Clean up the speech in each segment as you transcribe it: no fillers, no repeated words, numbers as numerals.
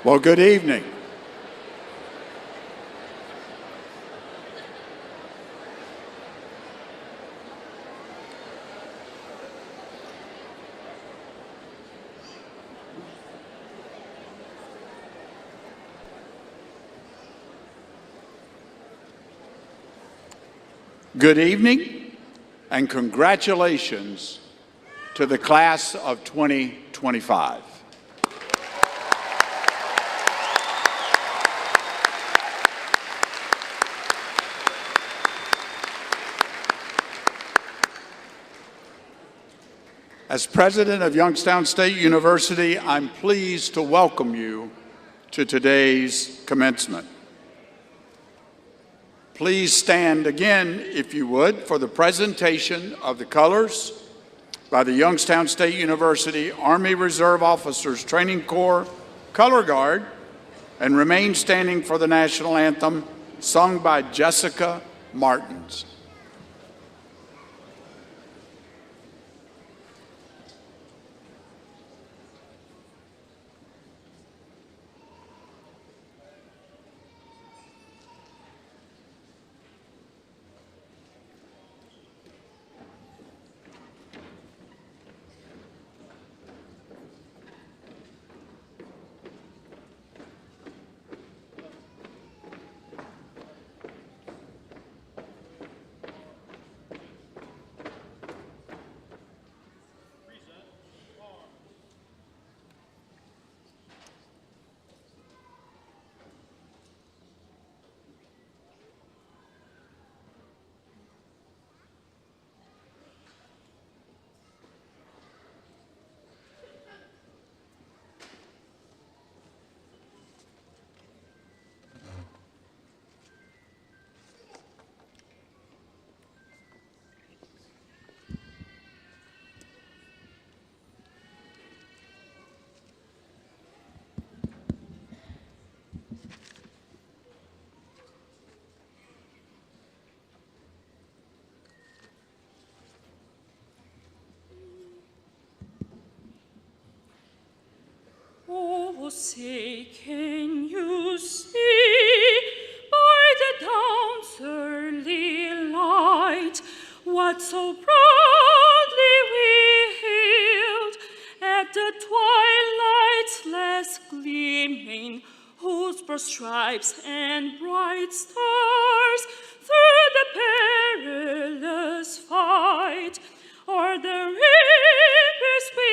Well, good evening. Good evening, and congratulations to the class of 2025. As president of Youngstown State University, I'm pleased to welcome you to today's commencement. Please stand again, if you would, for the presentation of the colors by the Youngstown State University Army Reserve Officers Training Corps Color Guard, and remain standing for the national anthem sung by Jessica Martins. Oh, say, can you see by the dawn's early light what so proudly we hailed at the twilight's last gleaming, whose broad stripes and bright stars through the perilous fight o'er the reapers we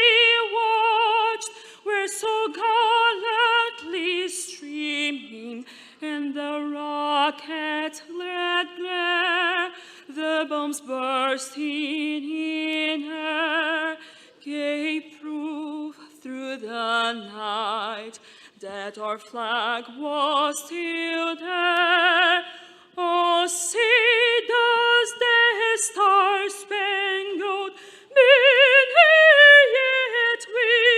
watched were so gallantly streaming, and the rocket's glad glare, the bombs bursting in air, gave proof through the night that our flag was still there. Oh, say does the star-spangled banner yet wave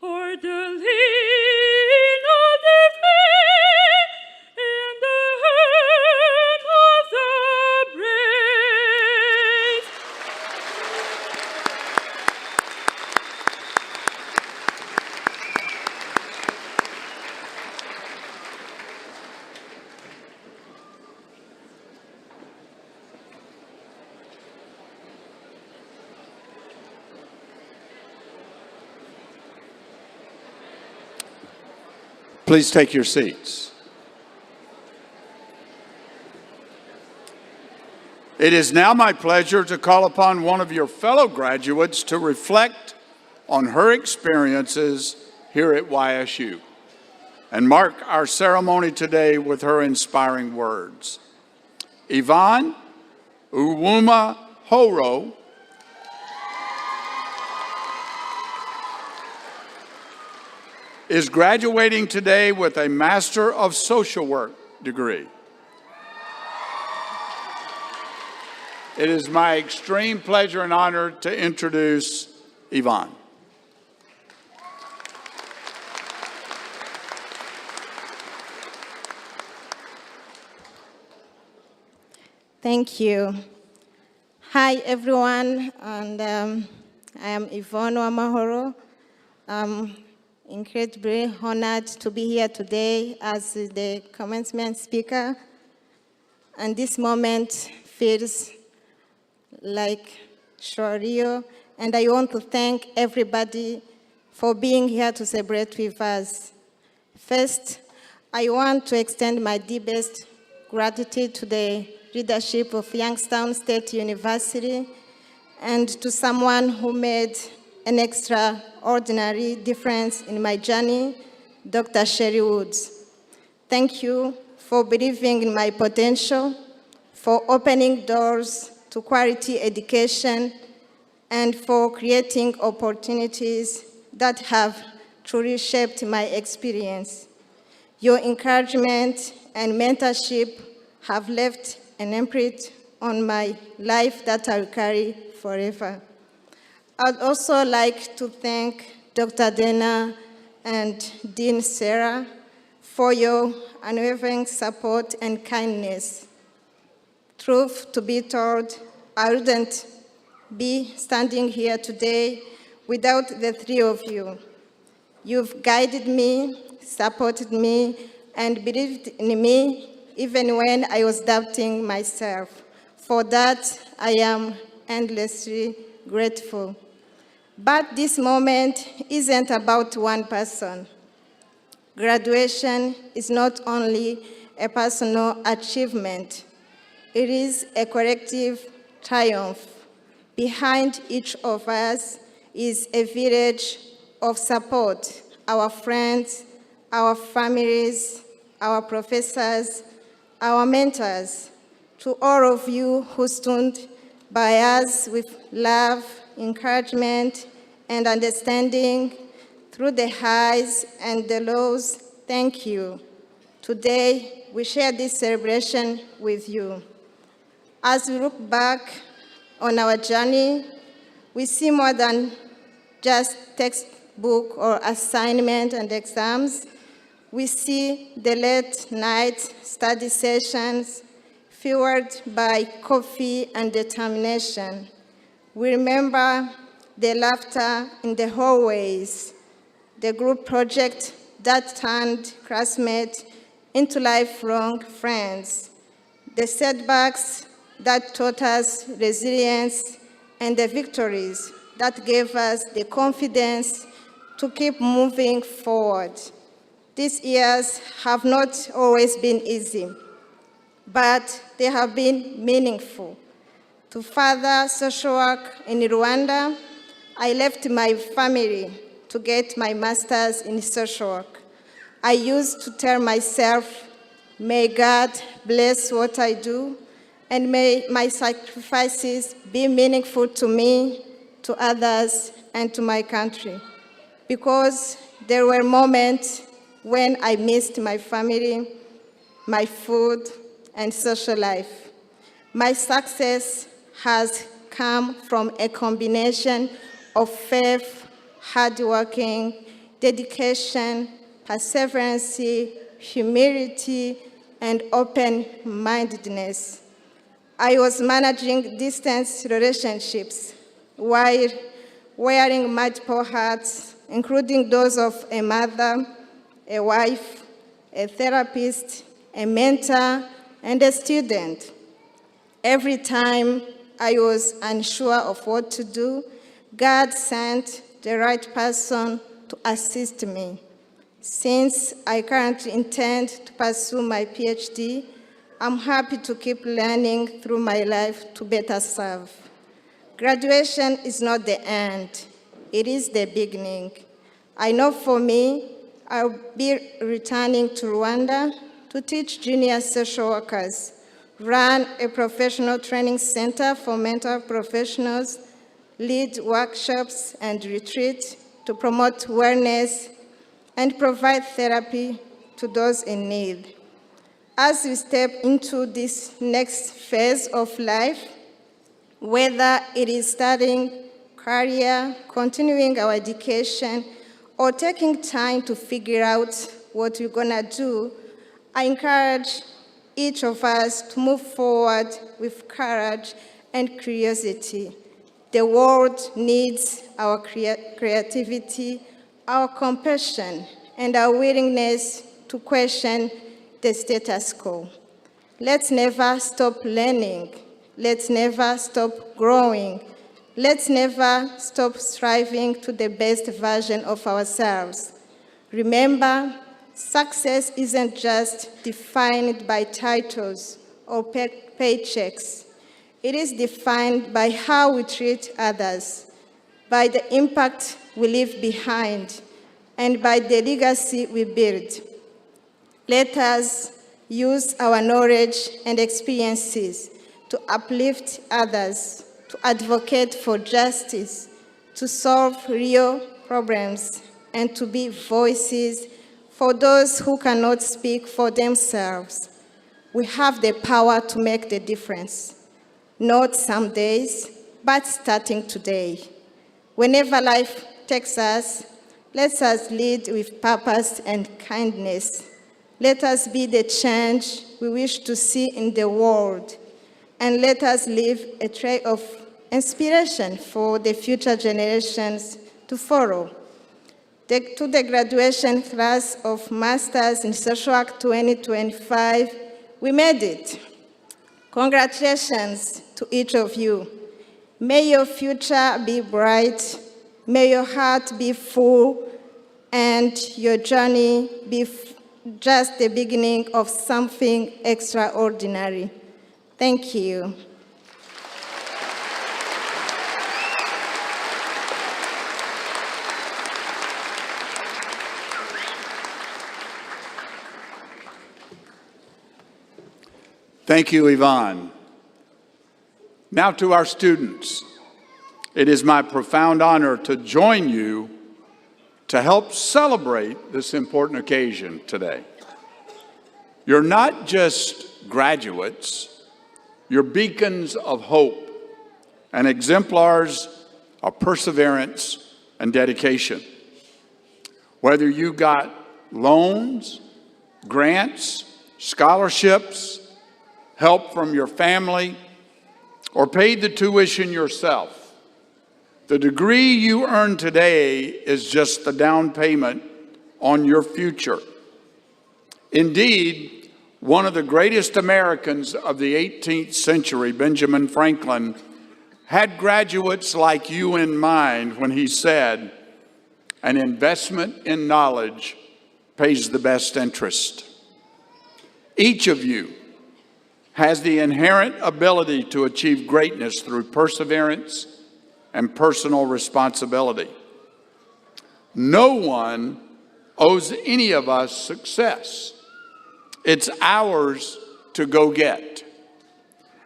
o'er the land of the free and the home of the brave? Please take your seats. It is now my pleasure to call upon one of your fellow graduates to reflect on her experiences here at YSU and mark our ceremony today with her inspiring words. Yvonne Uwuma Horo is graduating today with a Master of Social Work degree. It is my extreme pleasure and honor to introduce Yvonne. Thank you. Hi, everyone, and I am Yvonne Wamahoro. incredibly honored to be here today as the commencement speaker. And this moment feels like surreal. And I want to thank everybody for being here to celebrate with us. First, I want to extend my deepest gratitude to the leadership of Youngstown State University and to someone who made an extraordinary difference in my journey, Dr. Sherry Woods. Thank you for believing in my potential, for opening doors to quality education, and for creating opportunities that have truly shaped my experience. Your encouragement and mentorship have left an imprint on my life that I'll carry forever. I'd also like to thank Dr. Dana and Dean Sarah for your unwavering support and kindness. Truth to be told, I wouldn't be standing here today without the three of you. You've guided me, supported me, and believed in me even when I was doubting myself. For that, I am endlessly grateful. But this moment isn't about one person. Graduation is not only a personal achievement, it is a collective triumph. Behind each of us is a village of support, our friends, our families, our professors, our mentors. To all of you who stood by us with love, encouragement, and understanding through the highs and the lows, thank you. Today, we share this celebration with you. As we look back on our journey, we see more than just textbook or assignment and exams. We see the late night study sessions fueled by coffee and determination. We remember the laughter in the hallways, the group project that turned classmates into lifelong friends, the setbacks that taught us resilience, and the victories that gave us the confidence to keep moving forward. These years have not always been easy, but they have been meaningful. To further social work in Rwanda, I left my family to get my master's in social work. I used to tell myself, may God bless what I do, and may my sacrifices be meaningful to me, to others, and to my country. Because there were moments when I missed my family, my food, and social life. My success has come from a combination of faith, hard working, dedication, perseverance, humility, and open-mindedness. I was managing distance relationships while wearing multiple hats, including those of a mother, a wife, a therapist, a mentor, and a student. Every time I was unsure of what to do, God sent the right person to assist me. Since I currently intend to pursue my PhD, I'm happy to keep learning through my life to better serve. Graduation is not the end, it is the beginning. I know for me, I'll be returning to Rwanda to teach junior social workers, run a professional training center for mental professionals, lead workshops and retreats to promote wellness, and provide therapy to those in need. As we step into this next phase of life, whether it is studying, career, continuing our education, or taking time to figure out what we're gonna do, I encourage each of us to move forward with courage and curiosity. The world needs our creativity, our compassion, and our willingness to question the status quo. Let's never stop learning. Let's never stop growing. Let's never stop striving to the best version of ourselves. Remember, success isn't just defined by titles or paychecks. It is defined by how we treat others, by the impact we leave behind, and by the legacy we build. Let us use our knowledge and experiences to uplift others, to advocate for justice, to solve real problems, and to be voices for those who cannot speak for themselves. We have the power to make the difference, not some days, but starting today. Whenever life takes us, let us lead with purpose and kindness. Let us be the change we wish to see in the world, and let us leave a trail of inspiration for the future generations to follow. To the graduation class of Masters in Social Work 2025, we made it. Congratulations to each of you. May your future be bright, may your heart be full, and your journey be just the beginning of something extraordinary. Thank you. Thank you, Yvonne. Now to our students. It is my profound honor to join you to help celebrate this important occasion today. You're not just graduates, you're beacons of hope and exemplars of perseverance and dedication. Whether you got loans, grants, scholarships, help from your family, or paid the tuition yourself, the degree you earn today is just the down payment on your future. Indeed, one of the greatest Americans of the 18th century, Benjamin Franklin, had graduates like you in mind when he said, "An investment in knowledge pays the best interest." Each of you has the inherent ability to achieve greatness through perseverance and personal responsibility. No one owes any of us success. It's ours to go get.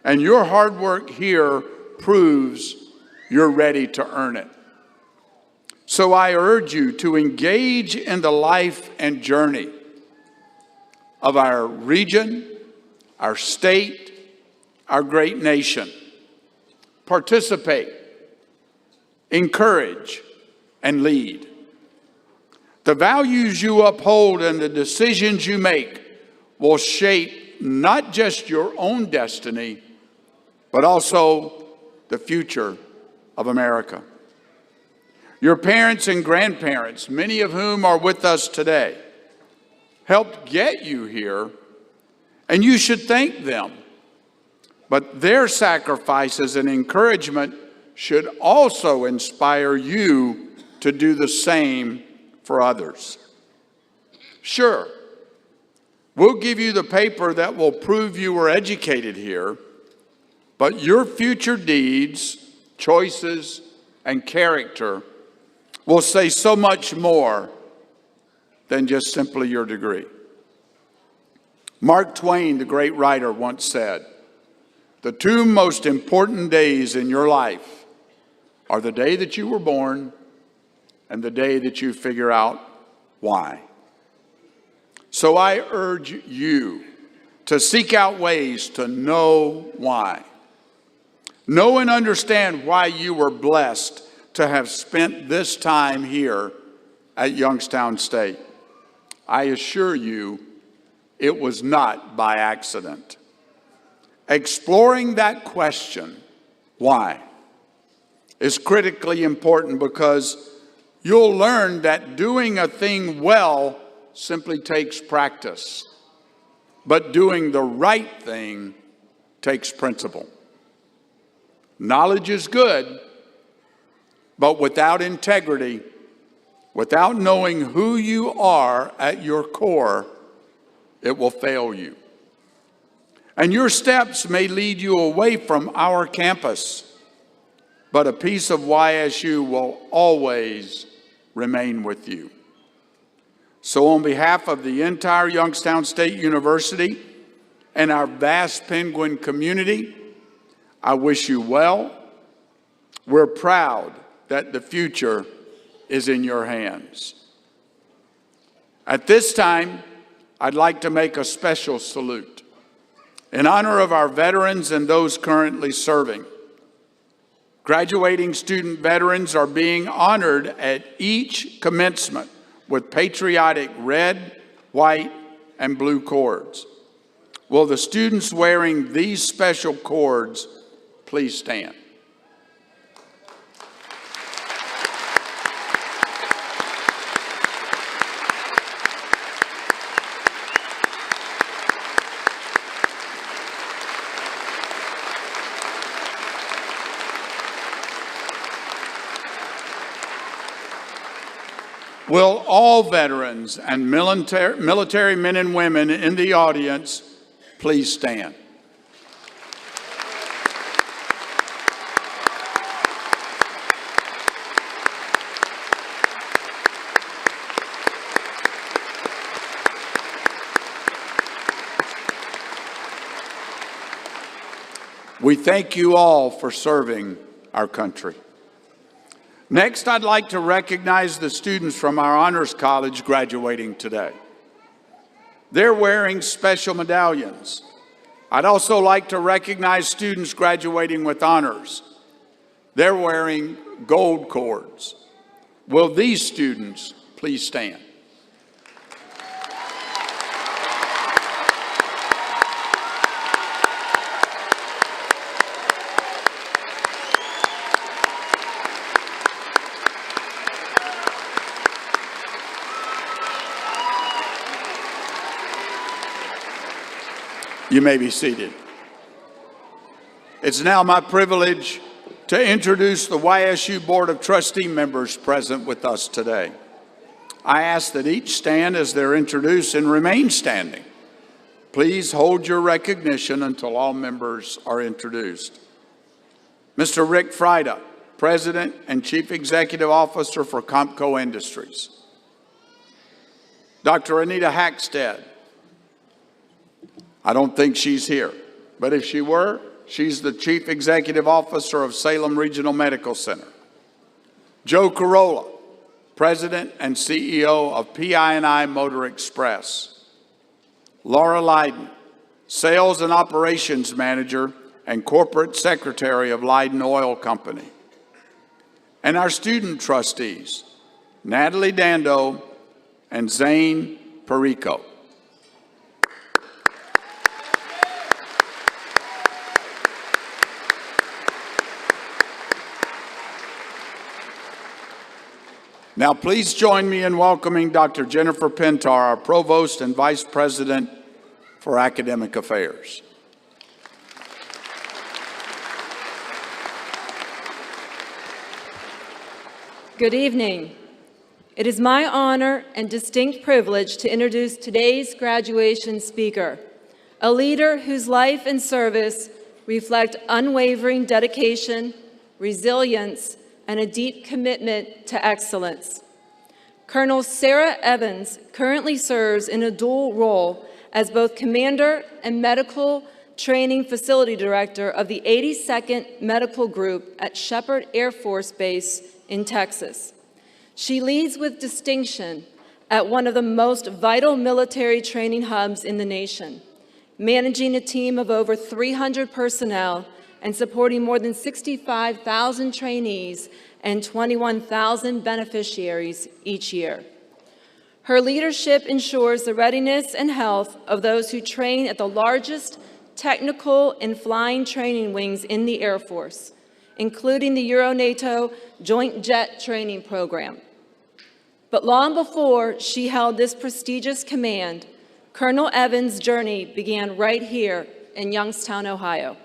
And your hard work here proves you're ready to earn it. So I urge you to engage in the life and journey of our region, our state, our great nation. Participate, encourage, and lead. The values you uphold and the decisions you make will shape not just your own destiny, but also the future of America. Your parents and grandparents, many of whom are with us today, helped get you here, and you should thank them. But their sacrifices and encouragement should also inspire you to do the same for others. Sure, we'll give you the paper that will prove you were educated here, but your future deeds, choices, and character will say so much more than just simply your degree. Mark Twain, the great writer, once said, "The two most important days in your life are the day that you were born and the day that you figure out why." So I urge you to seek out ways to know why. Know and understand why you were blessed to have spent this time here at Youngstown State. I assure you, it was not by accident. Exploring that question, why, is critically important because You'll learn that doing a thing well simply takes practice, but doing the right thing takes principle. Knowledge is good, but without integrity, without knowing who you are at your core, it will fail you. And your steps may lead you away from our campus, but a piece of YSU will always remain with you. So on behalf of the entire Youngstown State University and our vast Penguin community, I wish you well. We're proud that the future is in your hands. At this time, I'd like to make a special salute in honor of our veterans and those currently serving. Graduating student veterans are being honored at each commencement with patriotic red, white, and blue cords. Will the students wearing these special cords please stand? Will all veterans and military men and women in the audience please stand? We thank you all for serving our country. Next, I'd like to recognize the students from our Honors College graduating today. They're wearing special medallions. I'd also like to recognize students graduating with honors. They're wearing gold cords. Will these students please stand? You may be seated. It's now my privilege to introduce the YSU Board of Trustee members present with us today. I ask that each stand as they're introduced and remain standing. Please hold your recognition until all members are introduced. Mr. Rick Frida, President and Chief Executive Officer for Compco Industries. Dr. Anita Hackstead. I don't think she's here, but if she were, she's the Chief Executive Officer of Salem Regional Medical Center. Joe Corolla, President and CEO of PI&I Motor Express. Laura Lydon, Sales and Operations Manager and Corporate Secretary of Lydon Oil Company. And our student trustees, Natalie Dando and Zane Perico. Now, please join me in welcoming Dr. Jennifer Pintar, our Provost and Vice President for Academic Affairs. Good evening. It is my honor and distinct privilege to introduce today's graduation speaker, a leader whose life and service reflect unwavering dedication, resilience, and a deep commitment to excellence. Colonel Sarah Evans currently serves in a dual role as both Commander and Medical Training Facility Director of the 82nd Medical Group at Shepherd Air Force Base in Texas. She leads with distinction at one of the most vital military training hubs in the nation, managing a team of over 300 personnel and supporting more than 65,000 trainees and 21,000 beneficiaries each year. Her leadership ensures the readiness and health of those who train at the largest technical and flying training wings in the Air Force, including the Euro-NATO Joint Jet Training Program. But long before she held this prestigious command, Colonel Evans' journey began right here in Youngstown, Ohio.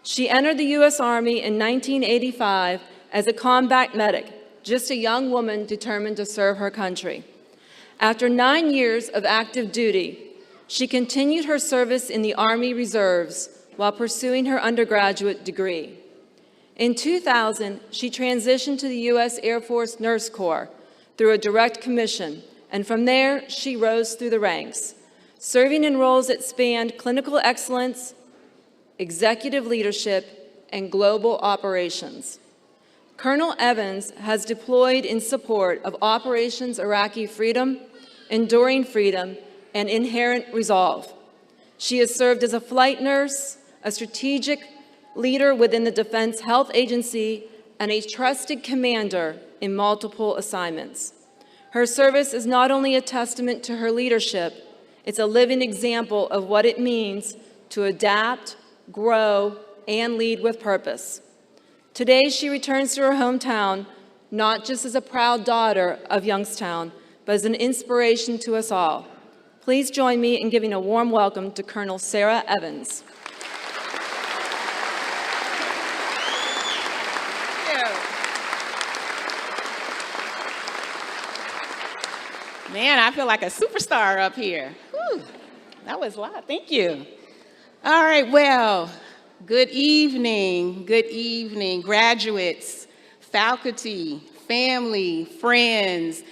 She entered the U.S. Army in 1985 as a combat medic, just a young woman determined to serve her country. After 9 years of active duty, she continued her service in the Army Reserves while pursuing her undergraduate degree. In 2000, she transitioned to the U.S. Air Force Nurse Corps through a direct commission, and from there, she rose through the ranks, serving in roles that spanned clinical excellence, executive leadership, and global operations. Colonel Evans has deployed in support of Operations Iraqi Freedom, Enduring Freedom, and Inherent Resolve. She has served as a flight nurse, a strategic leader within the Defense Health Agency, and a trusted commander in multiple assignments. Her service is not only a testament to her leadership, it's a living example of what it means to adapt, grow, and lead with purpose. Today, she returns to her hometown, not just as a proud daughter of Youngstown, but as an inspiration to us all. Please join me in giving a warm welcome to Colonel Sarah Evans. Man, I feel like a superstar up here. Whew, that was a lot. Thank you. All right, well, good evening, graduates, faculty, family, friends,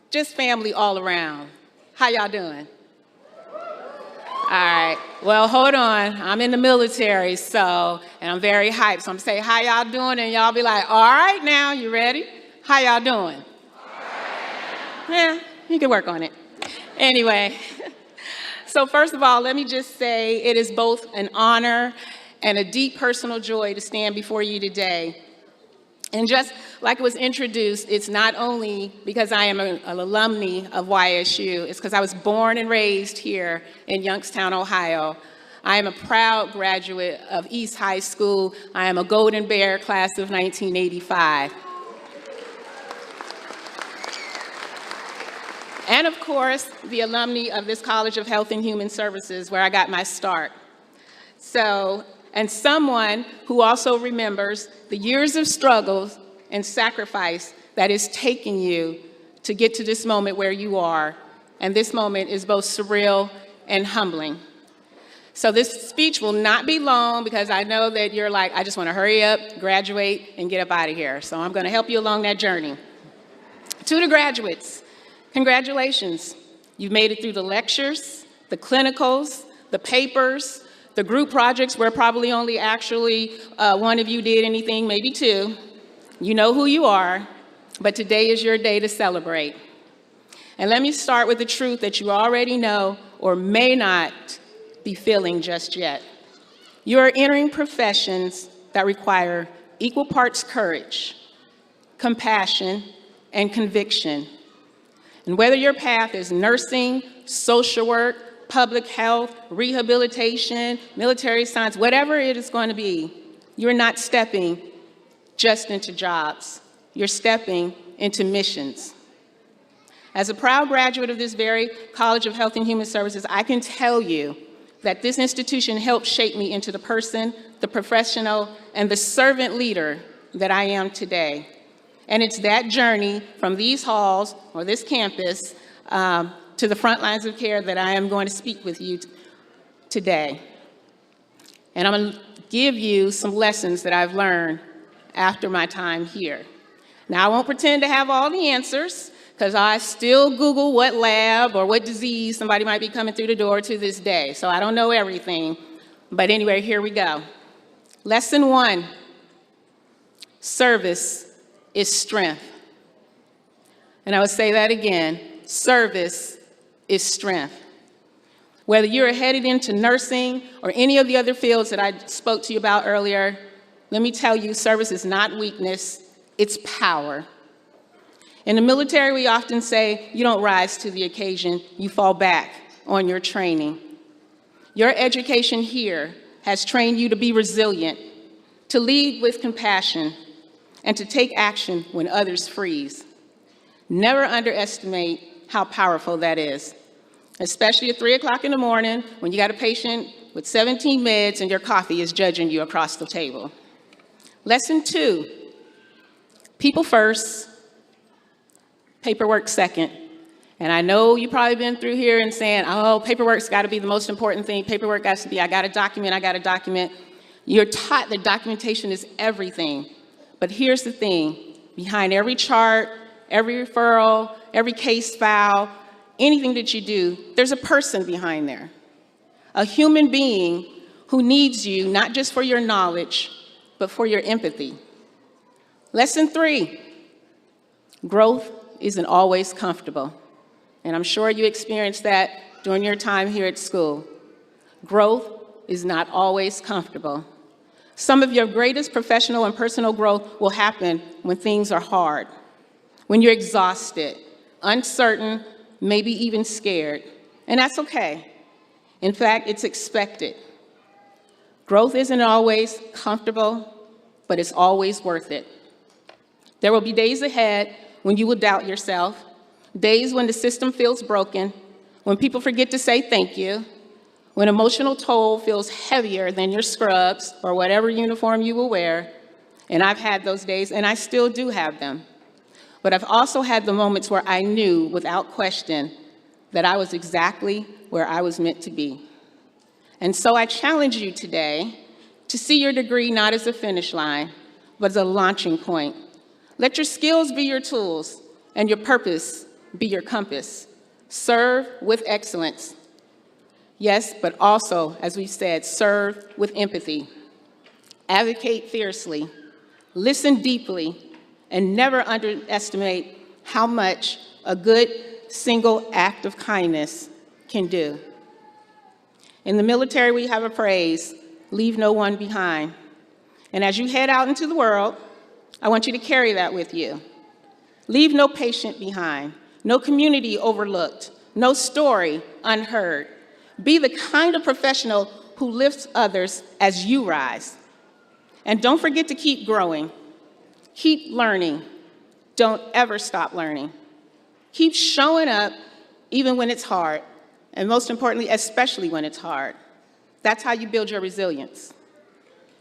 just family all around. How y'all doing? All right, well, hold on. I'm in the military, and I'm very hyped. So I'm saying, how y'all doing? And y'all be like, all right now, you ready? How y'all doing? Yeah, you can work on it. Anyway, so first of all, let me just say it is both an honor and a deep personal joy to stand before you today. And just like it was introduced, it's not only because I am an alumni of YSU, it's because I was born and raised here in Youngstown, Ohio. I am a proud graduate of East High School. I am a Golden Bear class of 1985. And of course, the alumni of this College of Health and Human Services, where I got my start. And someone who also remembers the years of struggles and sacrifice that is taking you to get to this moment where you are. And this moment is both surreal and humbling. So this speech will not be long because I know that you're like, I just want to hurry up, graduate, and get up out of here. So I'm going to help you along that journey. To the graduates, congratulations. You've made it through the lectures, the clinicals, the papers, the group projects where probably only actually one of you did anything, maybe two. You know who you are, but today is your day to celebrate. And let me start with the truth that you already know or may not be feeling just yet. You are entering professions that require equal parts courage, compassion, and conviction. And whether your path is nursing, social work, public health, rehabilitation, military science, whatever it is going to be, you're not stepping just into jobs. You're stepping into missions. As a proud graduate of this very College of Health and Human Services, I can tell you that this institution helped shape me into the person, the professional, and the servant leader that I am today. And it's that journey from these halls or this campus to the front lines of care that I am going to speak with you today. And I'm going to give you some lessons that I've learned after my time here. Now, I won't pretend to have all the answers, because I still Google what lab or what disease somebody might be coming through the door to this day. So I don't know everything. But anyway, here we go. Lesson 1, service is strength. And I would say that again, service is strength. Whether you're headed into nursing or any of the other fields that I spoke to you about earlier, let me tell you, service is not weakness, it's power. In the military, we often say, you don't rise to the occasion, you fall back on your training. Your education here has trained you to be resilient, to lead with compassion, and to take action when others freeze. Never underestimate how powerful that is, especially at 3 o'clock in the morning when you got a patient with 17 meds and your coffee is judging you across the table. Lesson 2, people first, paperwork second. And I know you've probably been through here and saying, oh, paperwork's got to be the most important thing. Paperwork has to be, I got to document. You're taught that documentation is everything. But here's the thing, behind every chart, every referral, every case file, anything that you do, there's a person behind there. A human being who needs you, not just for your knowledge, but for your empathy. Lesson 3, growth isn't always comfortable. And I'm sure you experienced that during your time here at school. Growth is not always comfortable. Some of your greatest professional and personal growth will happen when things are hard, when you're exhausted, uncertain, maybe even scared. And that's okay. In fact, it's expected. Growth isn't always comfortable, but it's always worth it. There will be days ahead when you will doubt yourself, days when the system feels broken, when people forget to say thank you, when emotional toll feels heavier than your scrubs or whatever uniform you will wear. And I've had those days, and I still do have them. But I've also had the moments where I knew without question that I was exactly where I was meant to be. And so I challenge you today to see your degree not as a finish line, but as a launching point. Let your skills be your tools and your purpose be your compass. Serve with excellence. Yes, but also, as we've said, serve with empathy. Advocate fiercely. Listen deeply, and never underestimate how much a good single act of kindness can do. In the military, we have a phrase, leave no one behind. And as you head out into the world, I want you to carry that with you. Leave no patient behind, no community overlooked, no story unheard. Be the kind of professional who lifts others as you rise. And don't forget to keep growing. Keep learning. Don't ever stop learning. Keep showing up even when it's hard, and most importantly, especially when it's hard. That's how you build your resilience.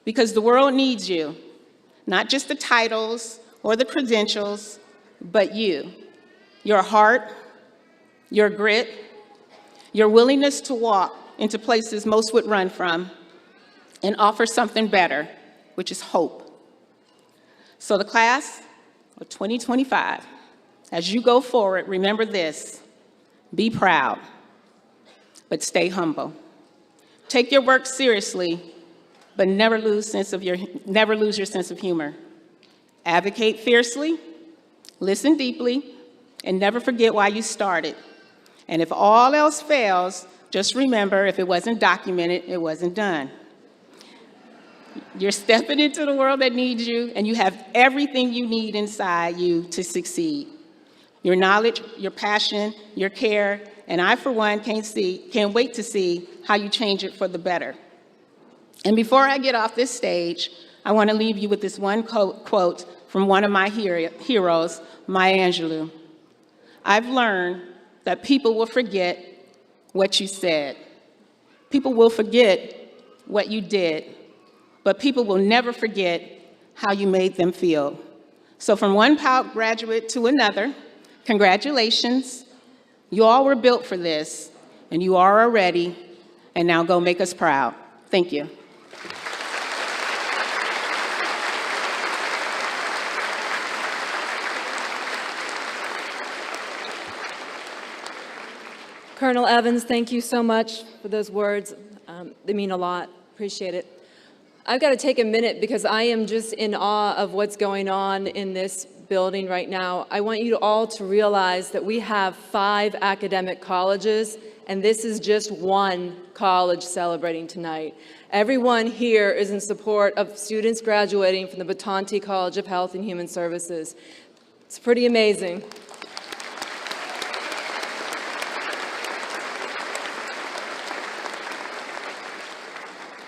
Because the world needs you, not just the titles or the credentials, but you. Your heart, your grit, your willingness to walk into places most would run from and offer something better, which is hope. So the class of 2025, as you go forward, remember this: be proud, but stay humble. Take your work seriously, but never lose your sense of humor. Advocate fiercely, listen deeply, and never forget why you started. And if all else fails, just remember, if it wasn't documented, it wasn't done. You're stepping into the world that needs you, and you have everything you need inside you to succeed. Your knowledge, your passion, your care, and I, for one, can't wait to see how you change it for the better. And before I get off this stage, I want to leave you with this one quote from one of my heroes, Maya Angelou. I've learned that people will forget what you said. People will forget what you did, but people will never forget how you made them feel. So from one PALC graduate to another, congratulations. You all were built for this, and you are already, and now go make us proud. Thank you. Colonel Evans, thank you so much for those words. They mean a lot. Appreciate it. I've got to take a minute because I am just in awe of what's going on in this building right now. I want you all to realize that we have 5 academic colleges, and this is just one college celebrating tonight. Everyone here is in support of students graduating from the Bitonte College of Health and Human Services. It's pretty amazing.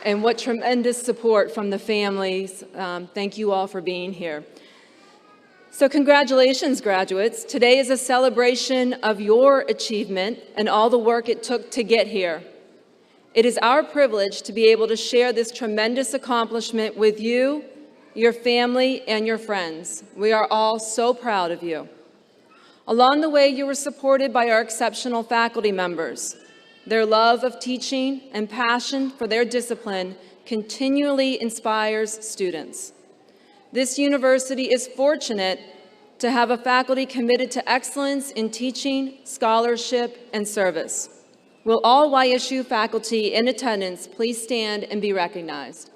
And what tremendous support from the families. Thank you all for being here. So congratulations, graduates. Today is a celebration of your achievement and all the work it took to get here. It is our privilege to be able to share this tremendous accomplishment with you, your family, and your friends. We are all so proud of you. Along the way, you were supported by our exceptional faculty members. Their love of teaching and passion for their discipline continually inspires students. This university is fortunate to have a faculty committed to excellence in teaching, scholarship, and service. Will all YSU faculty in attendance please stand and be recognized?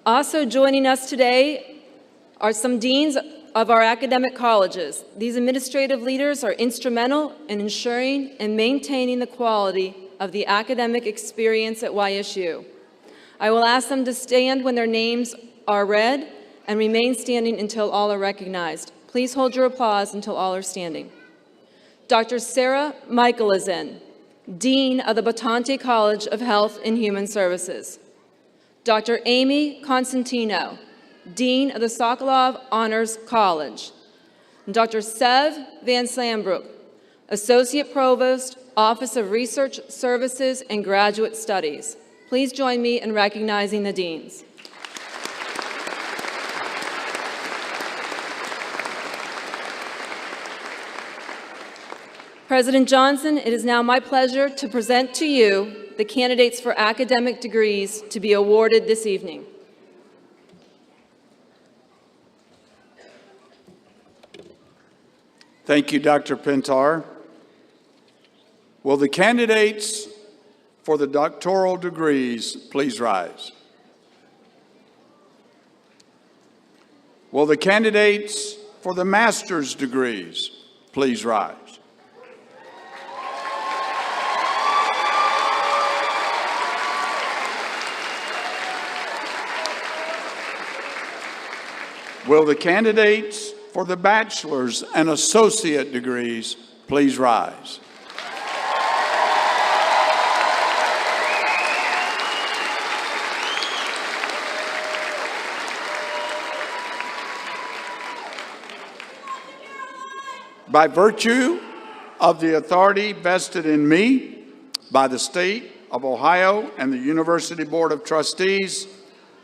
Also joining us today are some deans of our academic colleges. These administrative leaders are instrumental in ensuring and maintaining the quality of the academic experience at YSU. I will ask them to stand when their names are read and remain standing until all are recognized. Please hold your applause until all are standing. Dr. Sarah Michaelison, Dean of the Bitonte College of Health and Human Services. Dr. Amy Constantino, Dean of the Sokolov Honors College. Dr. Sev Van Slambrook, Associate Provost, Office of Research Services and Graduate Studies. Please join me in recognizing the deans. President Johnson, it is now my pleasure to present to you the candidates for academic degrees to be awarded this evening. Thank you, Dr. Pintar. Will the candidates for the doctoral degrees please rise? Will the candidates for the master's degrees please rise? Will the candidates for the bachelor's and associate degrees please rise? By virtue of the authority vested in me by the State of Ohio and the University Board of Trustees,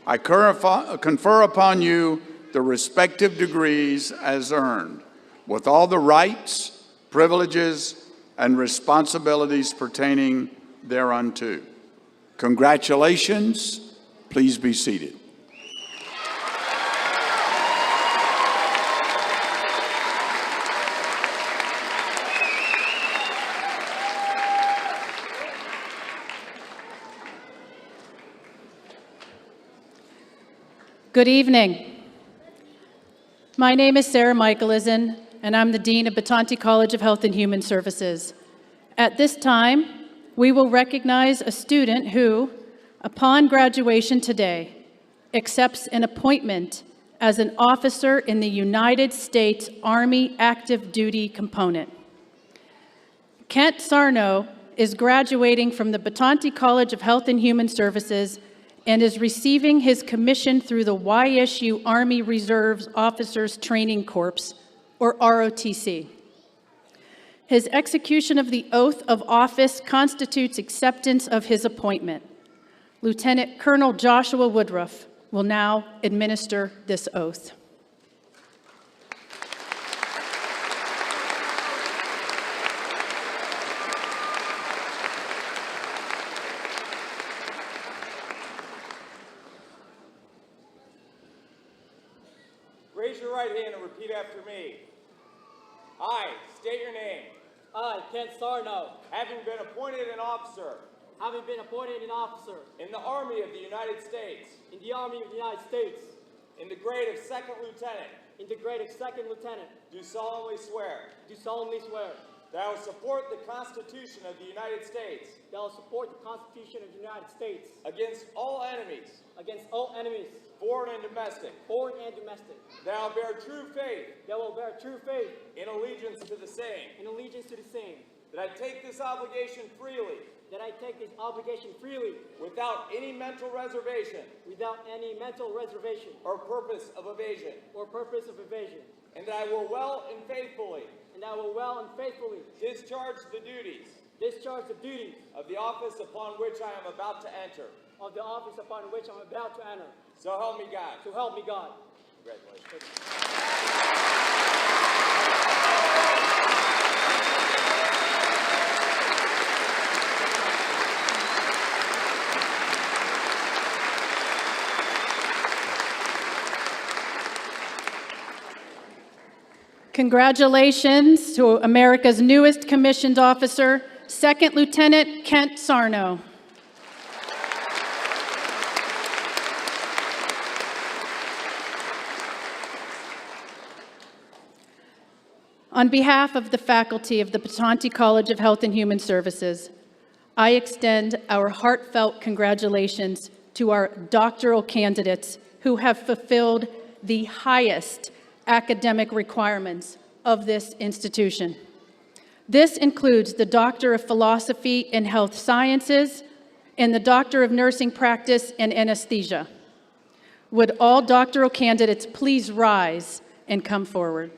I confer upon you the respective degrees as earned, with all the rights, privileges, and responsibilities pertaining thereunto. Congratulations. Please be seated. Good evening. My name is Sarah Michaelison, and I'm the Dean of Bitonte College of Health and Human Services. At this time, we will recognize a student who, upon graduation today, accepts an appointment as an officer in the United States Army Active Duty Component. Kent Sarno is graduating from the Bitonte College of Health and Human Services and is receiving his commission through the YSU Army Reserves Officers Training Corps, or ROTC. His execution of the oath of office constitutes acceptance of his appointment. Lieutenant Colonel Joshua Woodruff will now administer this oath. Raise your right hand and repeat after me. I state your name. I, Kent Sarno, Having been appointed an officer having been appointed an officer in the Army of the United States in the Army of the United States in the grade of second lieutenant, in the grade of second lieutenant, do solemnly swear do solemnly swear that I will support the Constitution of the United States that I will support the Constitution of the United States against all enemies, against all enemies, foreign and domestic, that I will bear true faith in allegiance to the same, allegiance to the same, that I take this obligation freely that I take this obligation freely without any mental reservation without any mental reservation or purpose of evasion, or purpose of evasion, and that I will well and faithfully and I will well and faithfully discharge the duties of the office upon which I am about to enter. of the office upon which I'm about to enter. So help me God. So help me God. Congratulations. Congratulations to America's newest commissioned officer, Second Lieutenant Kent Sarno. On behalf of the faculty of the Bitonte College of Health and Human Services, I extend our heartfelt congratulations to our doctoral candidates who have fulfilled the highest academic requirements of this institution. This includes the Doctor of Philosophy in Health Sciences and the Doctor of Nursing Practice in Anesthesia. Would all doctoral candidates please rise and come forward?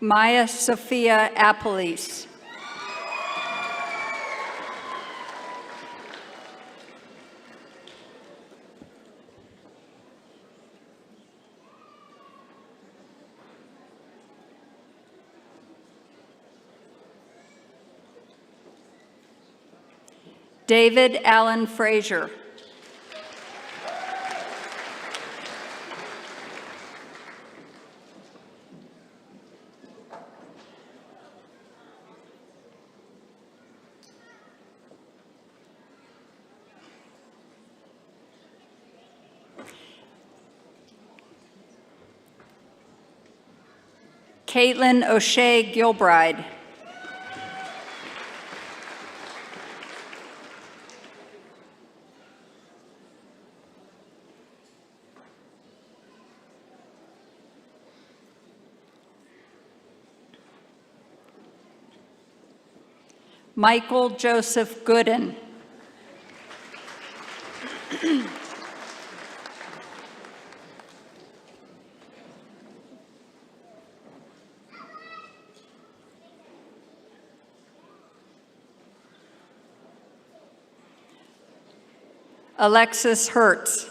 Maya Sophia Apolis. David Allen Frazier. Caitlin O'Shea Gilbride. Michael Joseph Gooden. Alexis Hertz.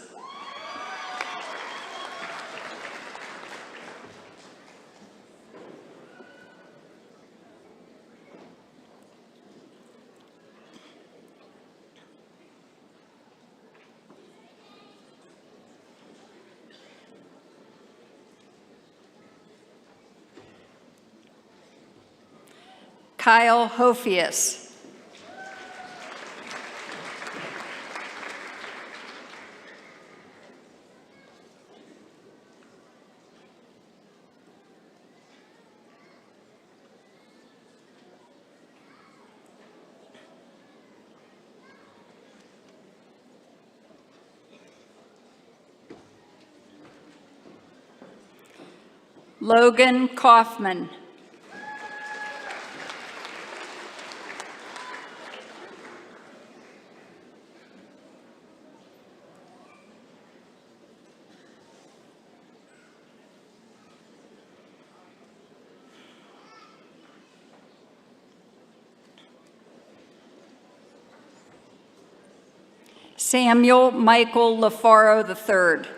Kyle Hofius. Logan Kaufman. Samuel Michael LaFaro III.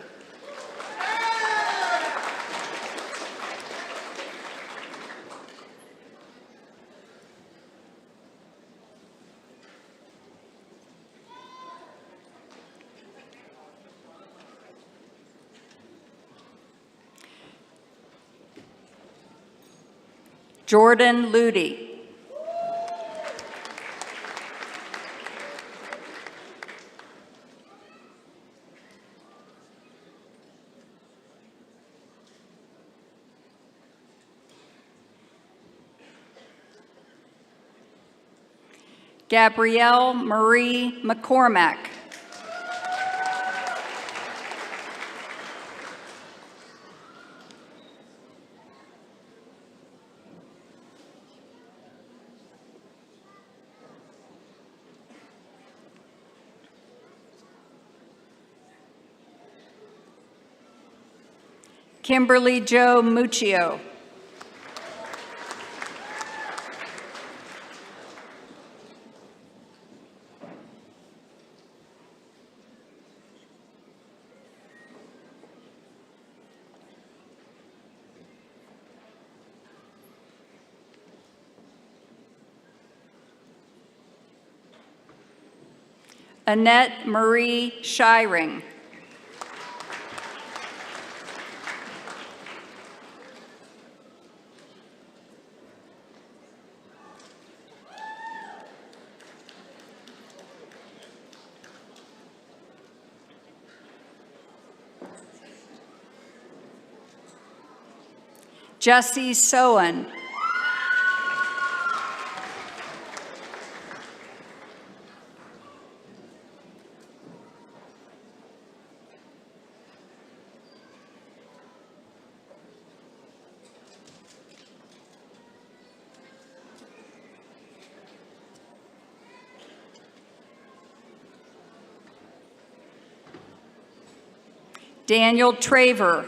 Jordan Ludy. Gabrielle Marie McCormack. Kimberly Jo Muccio. Annette Marie Shiring. Jesse Sowen. Daniel Traver.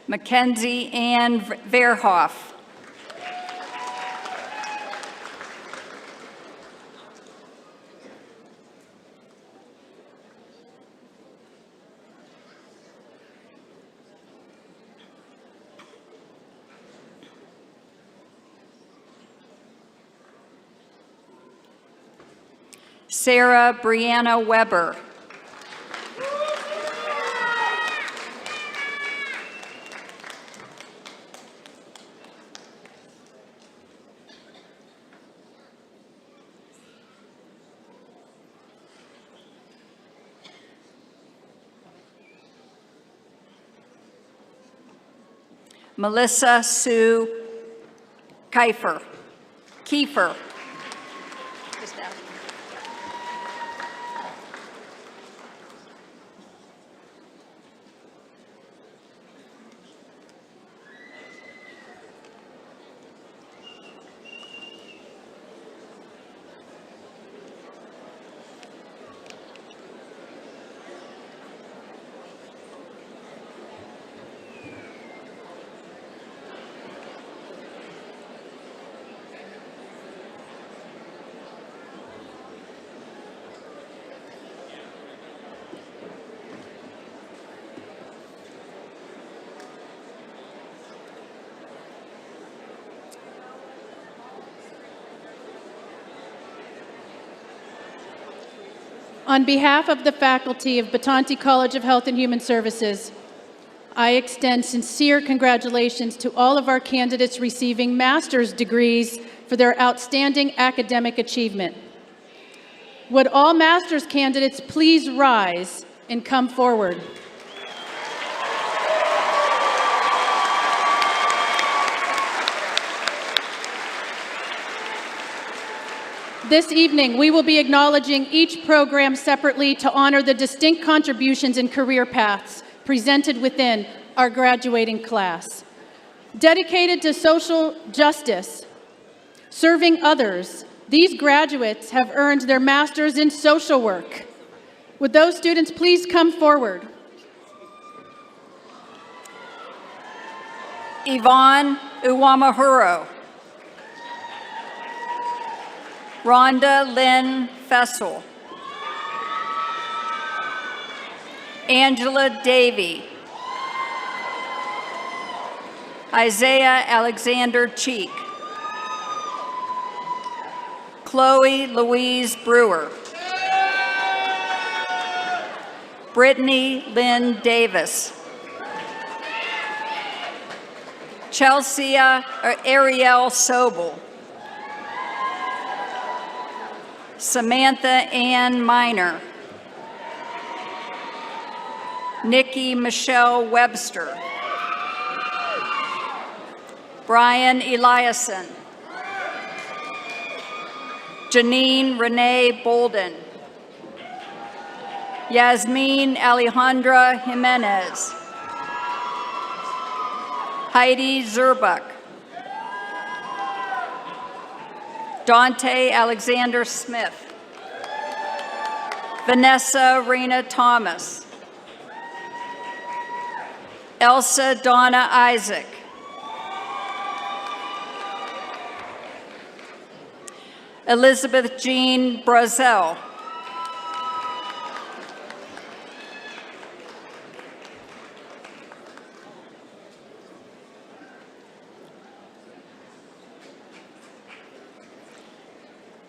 Mackenzie Ann Verhoff. Sarah Brianna Weber. Melissa Sue Kiefer. On behalf of the faculty of Bitonte College of Health and Human Services, I extend sincere congratulations to all of our candidates receiving master's degrees for their outstanding academic achievement. Would all master's candidates please rise and come forward? This evening, we will be acknowledging each program separately to honor the distinct contributions and career paths presented within our graduating class. Dedicated to social justice, serving others, these graduates have earned their master's in social work. Would those students please come forward? Yvonne Uwamahuro. Rhonda Lynn Fessel. Angela Davey. Isaiah Alexander Cheek. Chloe Louise Brewer. Brittany Lynn Davis. Chelsea Ariel Sobel. Samantha Ann Miner. Nikki Michelle Webster. Brian Eliason. Janine Renee Bolden. Yasmin Alejandra Jimenez. Heidi Zerbuck. Dante Alexander Smith. Vanessa Rena Thomas. Elsa Donna Isaac. Elizabeth Jean Brazel.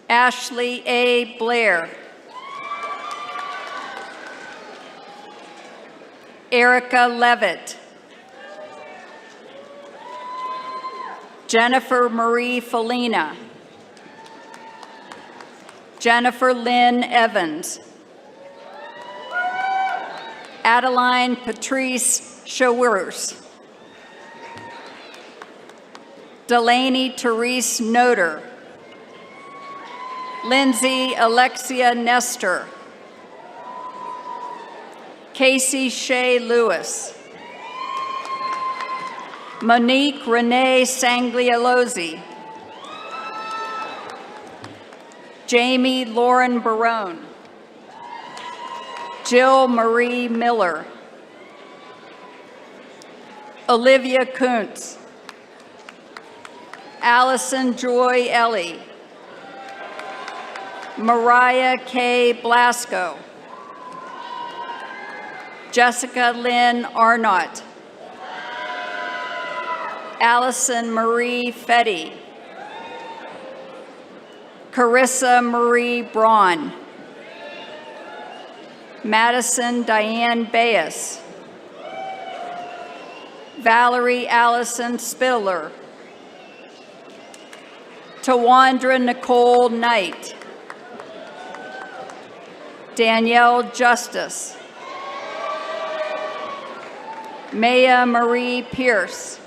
Ashley A. Blair. Erica Levitt. Jennifer Marie Felina. Jennifer Lynn Evans. Adeline Patrice Schowers. Delaney Therese Noter. Lindsay Alexia Nestor. Casey Shea Lewis. Monique Renee Sanglialozzi. Jamie Lauren Barone. Jill Marie Miller. Olivia Kuntz. Allison Joy Ellie. Mariah K. Blasco. Jessica Lynn Arnott. Allison Marie Fetty. Carissa Marie Braun. Madison Diane Bayes. Valerie Allison Spiller. Tawandra Nicole Knight. Danielle Justice. Maya Marie Pierce.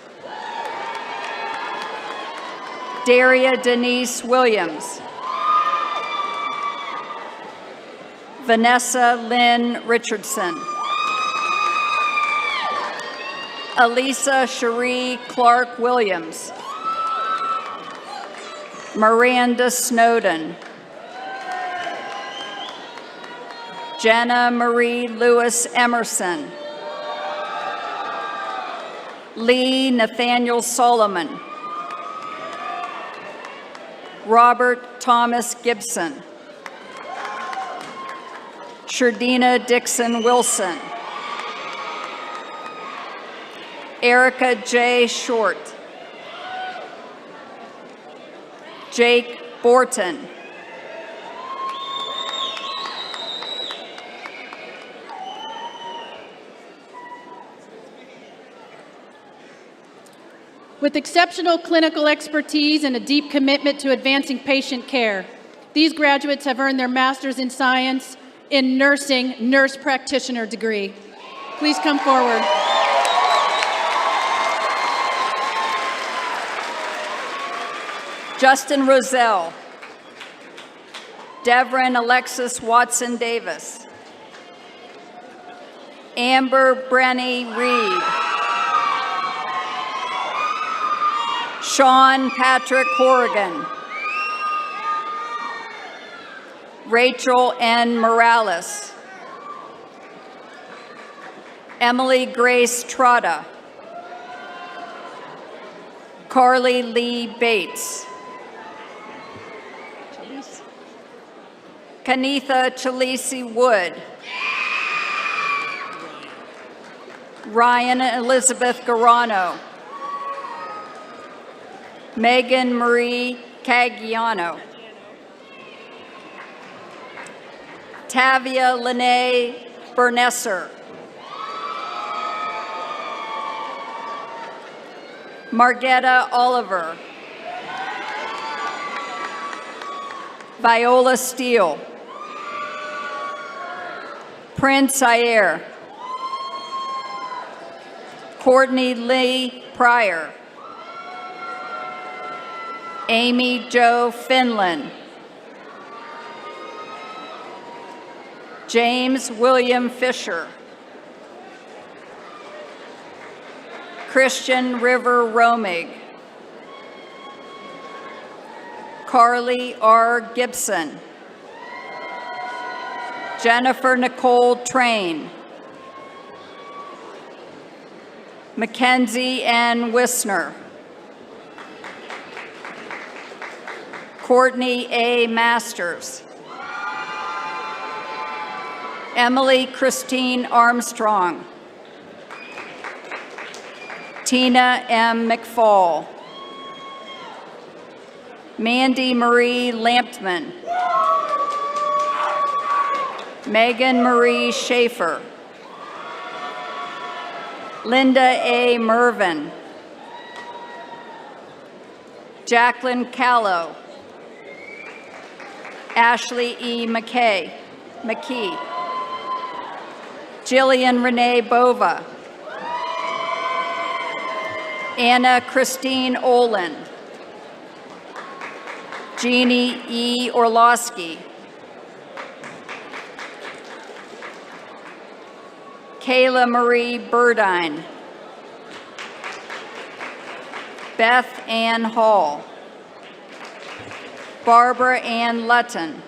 Daria Denise Williams. Vanessa Lynn Richardson. Elisa Cherie Clark Williams. Miranda Snowden. Jenna Marie Lewis Emerson. Lee Nathaniel Solomon. Robert Thomas Gibson. Sherdina Dixon Wilson. Erica J. Short. Jake Borton. With exceptional clinical expertise and a deep commitment to advancing patient care, these graduates have earned their Master's in Science in Nursing Nurse Practitioner degree. Please come forward. Justin Roselle. Devrin Alexis Watson Davis. Amber Brenny Reed. Sean Patrick Horrigan. Rachel N. Morales. Emily Grace Trotta. Carly Lee Bates. Kanitha Chalisi Wood. Ryan Elizabeth Garano. Megan Marie Caggiano. Tavia Lene Bernesser. Margetta Oliver. Viola Steele. Prince Ayer. Courtney Lee Pryor. Amy Jo Finland. James William Fisher. Christian River Romig. Carly R. Gibson. Jennifer Nicole Train. Mackenzie N. Wisner. Courtney A. Masters. Emily Christine Armstrong. Tina M. McFall. Mandy Marie Lampman. Megan Marie Schaefer. Linda A. Mervin. Jacqueline Callow. Ashley E. McKee. Jillian Renee Bova. Anna Christine Olin. Jeannie E. Orlowski. Kayla Marie Burdine. Beth Ann Hall. Barbara Ann Lutton.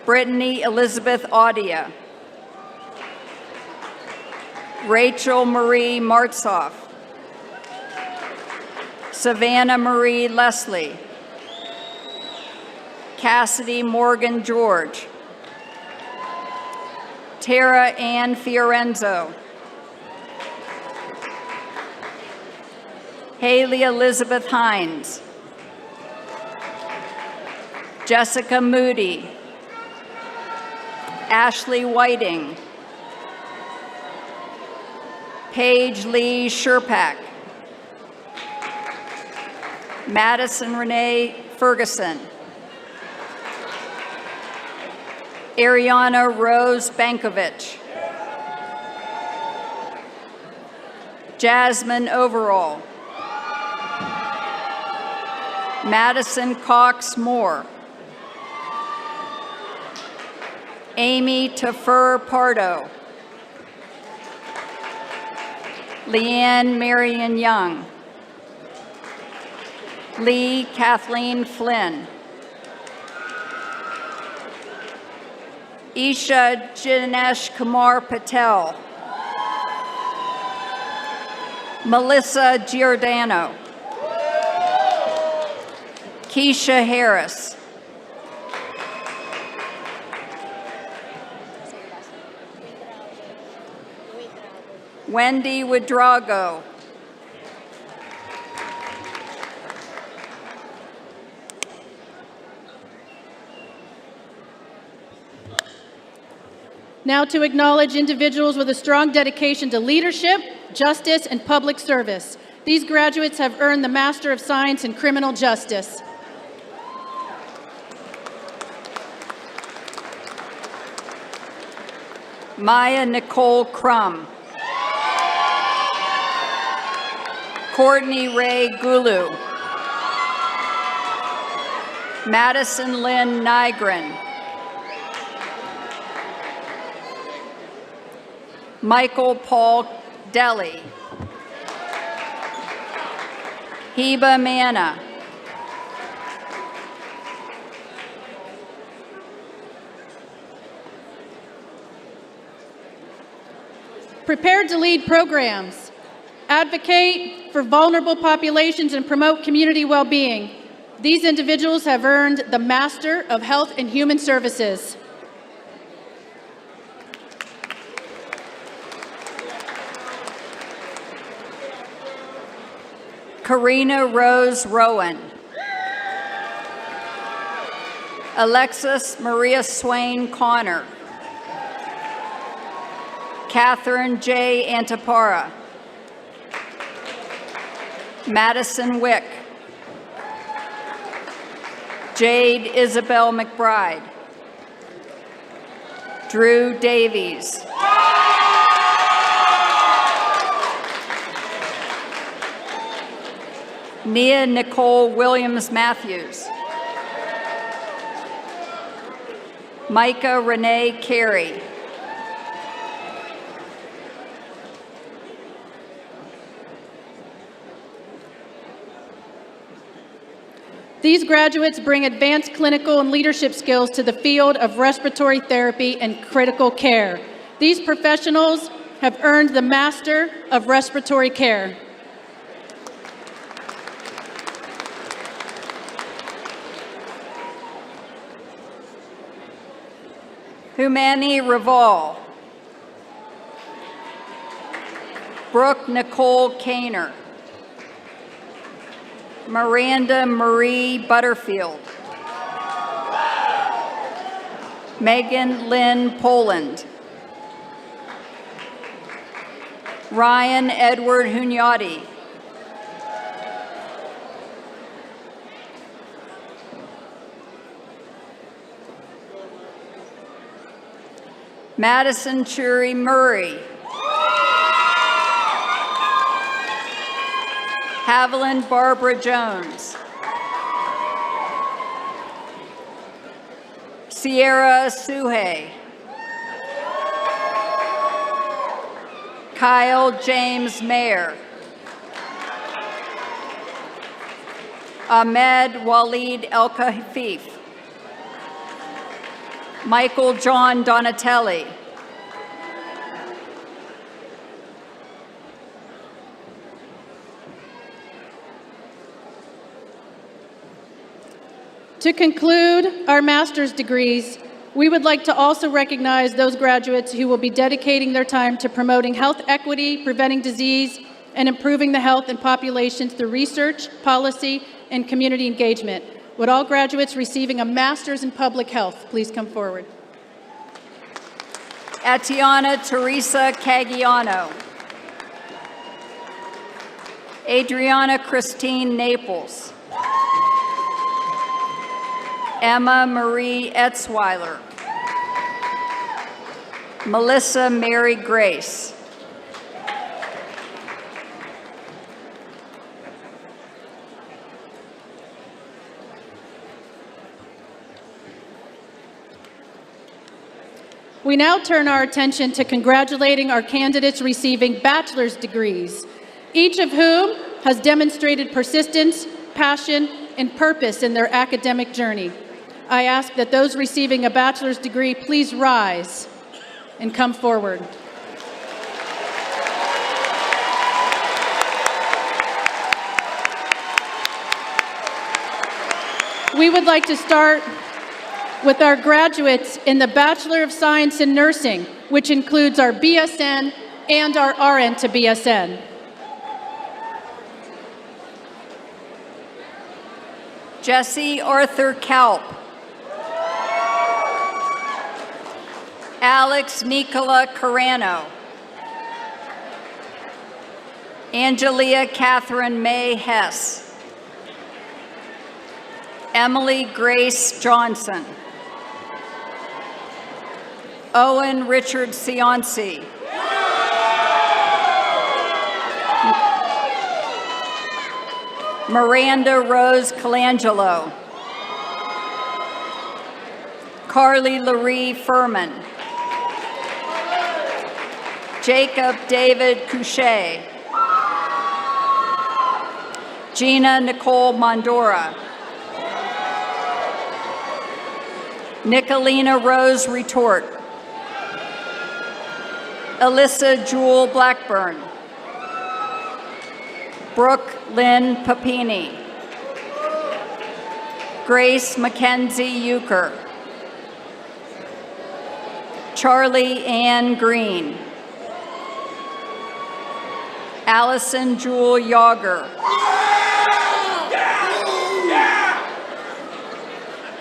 Brittany Elizabeth Audia. Rachel Marie Martzoff. Savannah Marie Leslie. Cassidy Morgan George. Tara Ann Fiorenzo. Haley Elizabeth Hines. Jessica Moody. Ashley Whiting. Paige Lee Sherpak. Madison Renee Ferguson. Ariana Rose Bankovich. Jasmine Overall. Madison Cox Moore. Amy Tafur Pardo. Leanne Marion Young. Lee Kathleen Flynn. Isha Jinesh Kumar Patel. Melissa Giordano. Keisha Harris. Wendy Wodrago. Now to acknowledge individuals with a strong dedication to leadership, justice, and public service. These graduates have earned the Master of Science in Criminal Justice. Maya Nicole Crum. Courtney Ray Gulu. Madison Lynn Nygren. Michael Paul Deli. Heba Manna. Prepared to lead programs, advocate for vulnerable populations, and promote community well-being. These individuals have earned the Master of Health and Human Services. Karina Rose Rowan. Alexis Maria Swain Connor. Catherine J. Antipara. Madison Wick. Jade Isabel McBride. Drew Davies. Nia Nicole Williams Matthews. Micah Renee Carey. These graduates bring advanced clinical and leadership skills to the field of respiratory therapy and critical care. These professionals have earned the Master of Respiratory Care. Humani Raval. Brooke Nicole Kaner. Miranda Marie Butterfield. Megan Lynn Poland. Ryan Edward Hunyadi. Madison Churi Murray. Haviland Barbara Jones. Sierra Suhe. Kyle James Mayer. Ahmed Walid El Khafif. Michael John Donatelli. To conclude our master's degrees, we would like to also recognize those graduates who will be dedicating their time to promoting health equity, preventing disease, and improving the health and populations through research, policy, and community engagement. Would all graduates receiving a master's in public health please come forward? Atiana Teresa Cagiano. Adriana Christine Naples. Emma Marie Etzweiler. Melissa Mary Grace. We now turn our attention to congratulating our candidates receiving bachelor's degrees, each of whom has demonstrated persistence, passion, and purpose in their academic journey. I ask that those receiving a bachelor's degree please rise and come forward. We would like to start with our graduates in the Bachelor of Science in Nursing, which includes our BSN and our RN to BSN. Jesse Arthur Kalp. Alex Nicola Carano. Angelia Catherine May Hess. Emily Grace Johnson. Owen Richard Sionci. Miranda Rose Colangelo. Carly Larie Furman. Jacob David Couchet. Gina Nicole Mondora. Nicolina Rose Retort. Alyssa Jewel Blackburn. Brooke Lynn Papini. Grace Mackenzie Euchre. Charlie Ann Green. Allison Jewel Yager.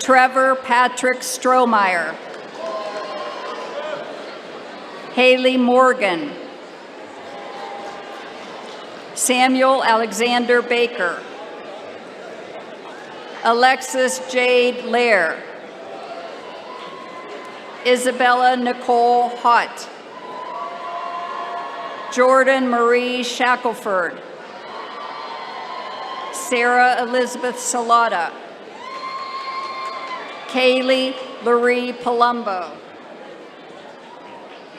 Trevor Patrick Strohmeyer, Haley Morgan, Samuel Alexander Baker, Alexis Jade Lair, Isabella Nicole Hott, Jordan Marie Shackelford, Sarah Elizabeth Salata, Kaylee Lurie Palumbo,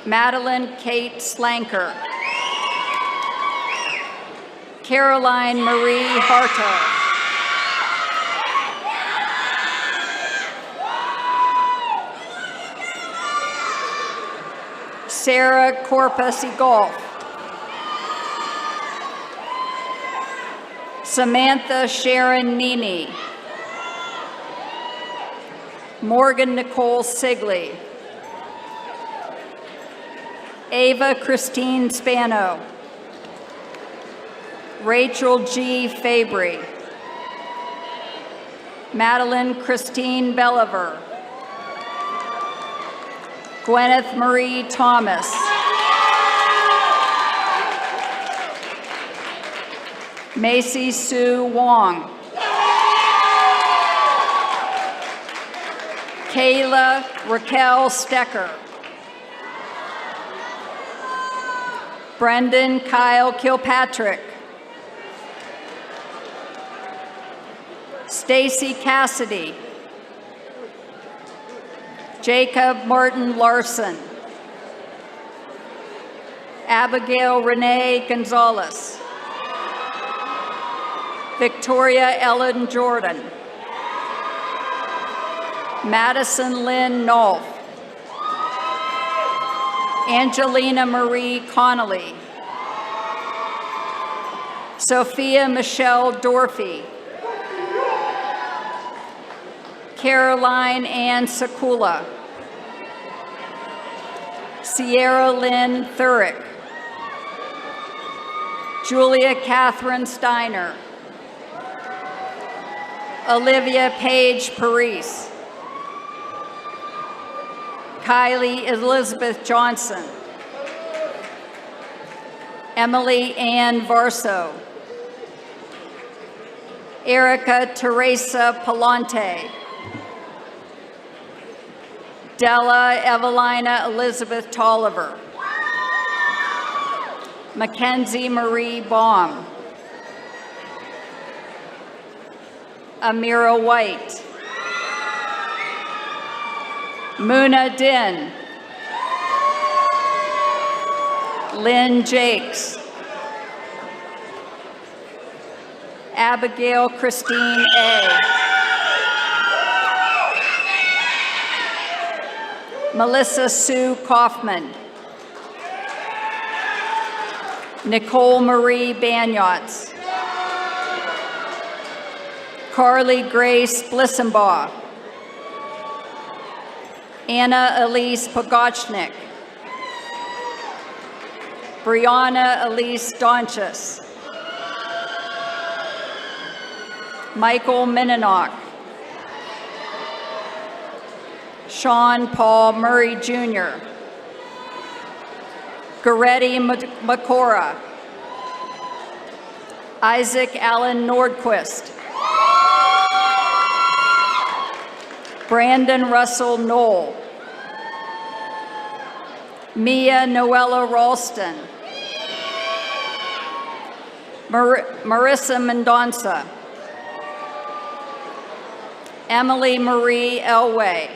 Madeline Kate Slanker, Caroline Marie Harto, Sarah Corpus Egolf, Samantha Sharon Nini, Morgan Nicole Sigley, Ava Christine Spano, Rachel G. Fabry, Madeline Christine Belliver, Gwyneth Marie Thomas, Macy Sue Wong, Kayla Raquel Stecker, Brendan Kyle Kilpatrick, Stacy Cassidy, Jacob Martin Larson, Abigail Renee Gonzalez, Victoria Ellen Jordan, Madison Lynn Nolf, Angelina Marie Connolly, Sophia Michelle Dorfy, Caroline Ann Sakula, Sierra Lynn Thurick, Julia Catherine Steiner, Olivia Paige Parise, Kylie Elizabeth Johnson, Emily Ann Varso, Erica Teresa Palante, Della Evelina Elizabeth Tolliver, Mackenzie Marie Baum, Amira White, Muna Din, Lynn Jakes, Abigail Christine A., Melissa Sue Kaufman, Nicole Marie Banyotz, Carly Grace Blissenbaugh, Anna Elise Pogochnik, Brianna Elise Donchis, Michael Mininock, Sean Paul Murray Jr., Goretti Makora, Isaac Allen Nordquist, Brandon Russell Knoll, Mia Noella Ralston, Marissa Mendonça, Emily Marie Elway,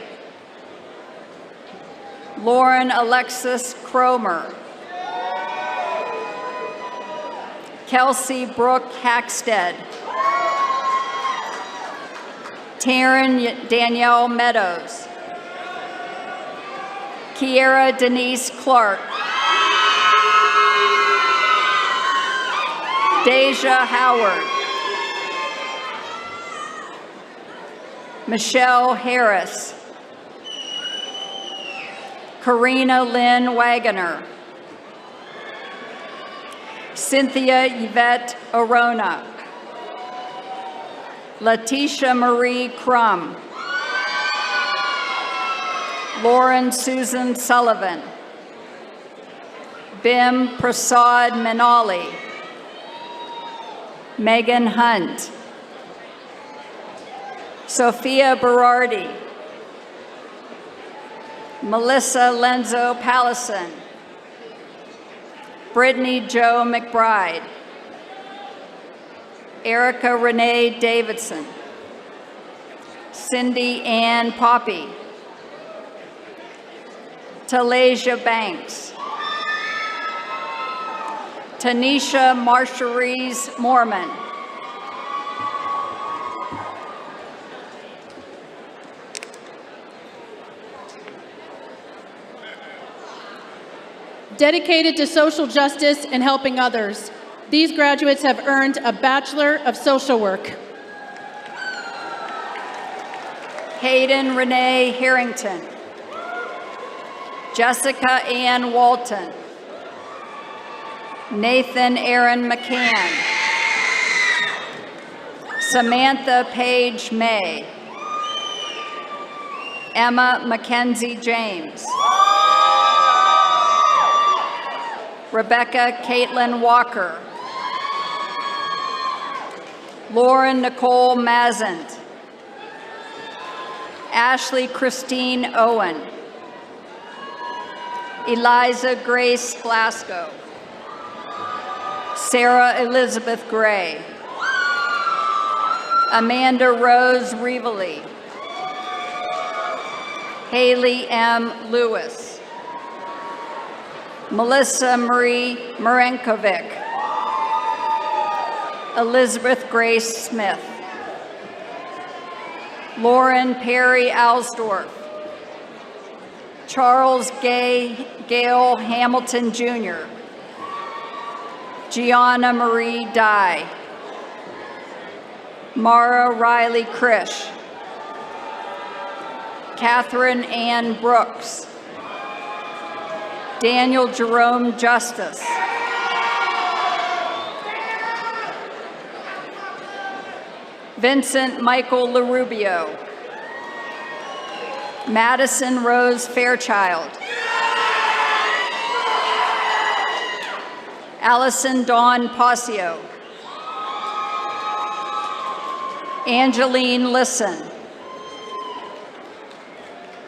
Lauren Alexis Cromer, Kelsey Brooke Hackstead, Taryn Danielle Meadows, Kiera Denise Clark, Deja Howard, Michelle Harris, Karina Lynn Wagoner, Cynthia Yvette Arona, Letitia Marie Crum, Lauren Susan Sullivan. Bim Prasad Manali. Megan Hunt. Sophia Berardi. Melissa Lenzo Pallison. Brittany Jo McBride. Erica Renee Davidson. Cindy Ann Poppy. Talasia Banks. Tanisha Marcherise Mormon. Dedicated to social justice and helping others, these graduates have earned a Bachelor of Social Work. Hayden Renee Harrington. Jessica Ann Walton. Nathan Aaron McCann. Samantha Paige May. Emma Mackenzie James. Rebecca Caitlin Walker. Lauren Nicole Mazant. Ashley Christine Owen. Eliza Grace Glasgow. Sarah Elizabeth Gray. Amanda Rose Rivoli. Haley M. Lewis. Melissa Marie Marenkovic. Elizabeth Grace Smith. Lauren Perry Alsdorf. Charles Gale Hamilton Jr. Gianna Marie Dye. Mara Riley Krish. Catherine Ann Brooks. Daniel Jerome Justice. Vincent Michael LaRubio. Madison Rose Fairchild. Allison Dawn Posio. Angeline Lisson.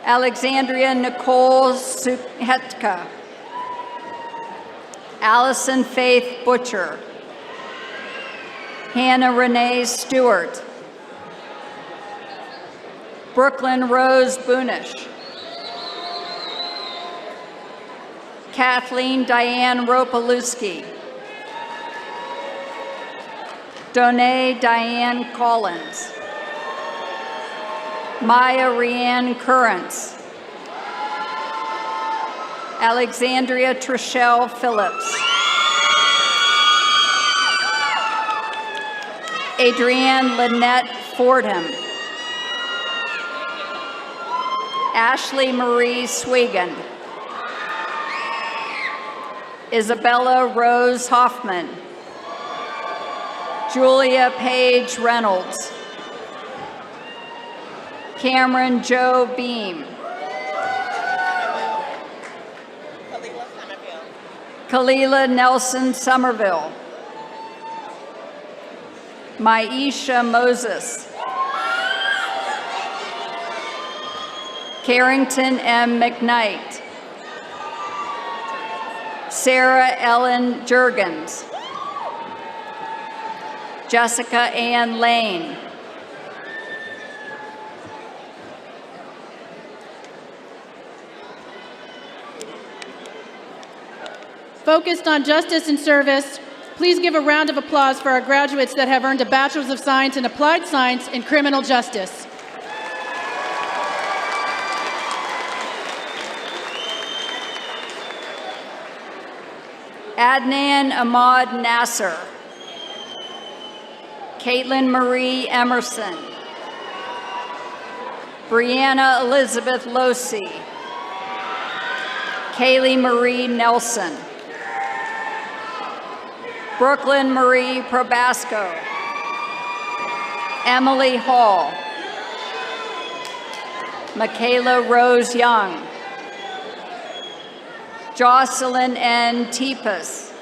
Alexandria Nicole Suhetka. Allison Faith Butcher. Hannah Renee Stewart. Brooklyn Rose Bunish. Kathleen Diane Ropalewski. Donae Diane Collins. Maya Rianne Currents. Alexandria Trishelle Phillips. Adrienne Lynette Fordham. Ashley Marie Swigan. Isabella Rose Hoffman. Julia Paige Reynolds. Cameron Joe Beam. Kalila Nelson Somerville. Maisha Moses. Carrington M. McKnight. Sarah Ellen Jurgens. Jessica Ann Lane. Focused on justice and service, please give a round of applause for our graduates that have earned a Bachelor's of Science in Applied Science in Criminal Justice. Adnan Ahmad Nasser. Caitlin Marie Emerson. Brianna Elizabeth Losi. Kaylee Marie Nelson. Brooklyn Marie Probasco. Emily Hall. Michaela Rose Young. Jocelyn N. Tepas.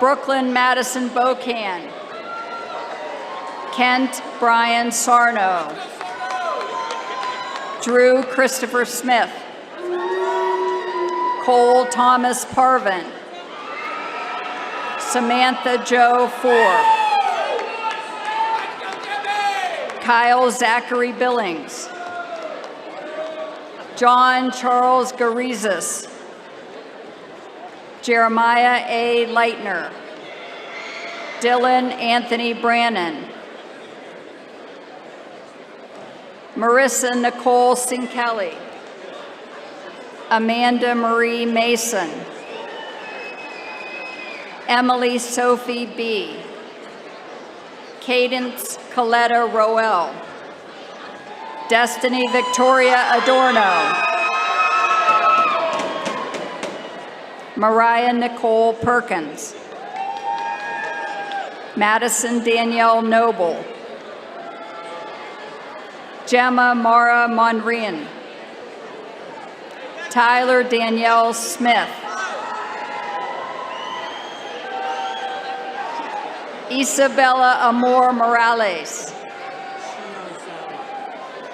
Brooklyn Madison Bocan. Kent Brian Sarno. Drew Christopher Smith. Cole Thomas Parvin. Samantha Jo Ford. Kyle Zachary Billings. John Charles Garizas. Jeremiah A. Leitner. Dylan Anthony Brannon. Marissa Nicole Sinkeli. Amanda Marie Mason. Emily Sophie B. Cadence Coletta Roel. Destiny Victoria Adorno. Mariah Nicole Perkins. Madison Danielle Noble. Gemma Mara Monrian. Tyler Danielle Smith. Isabella Amor Morales.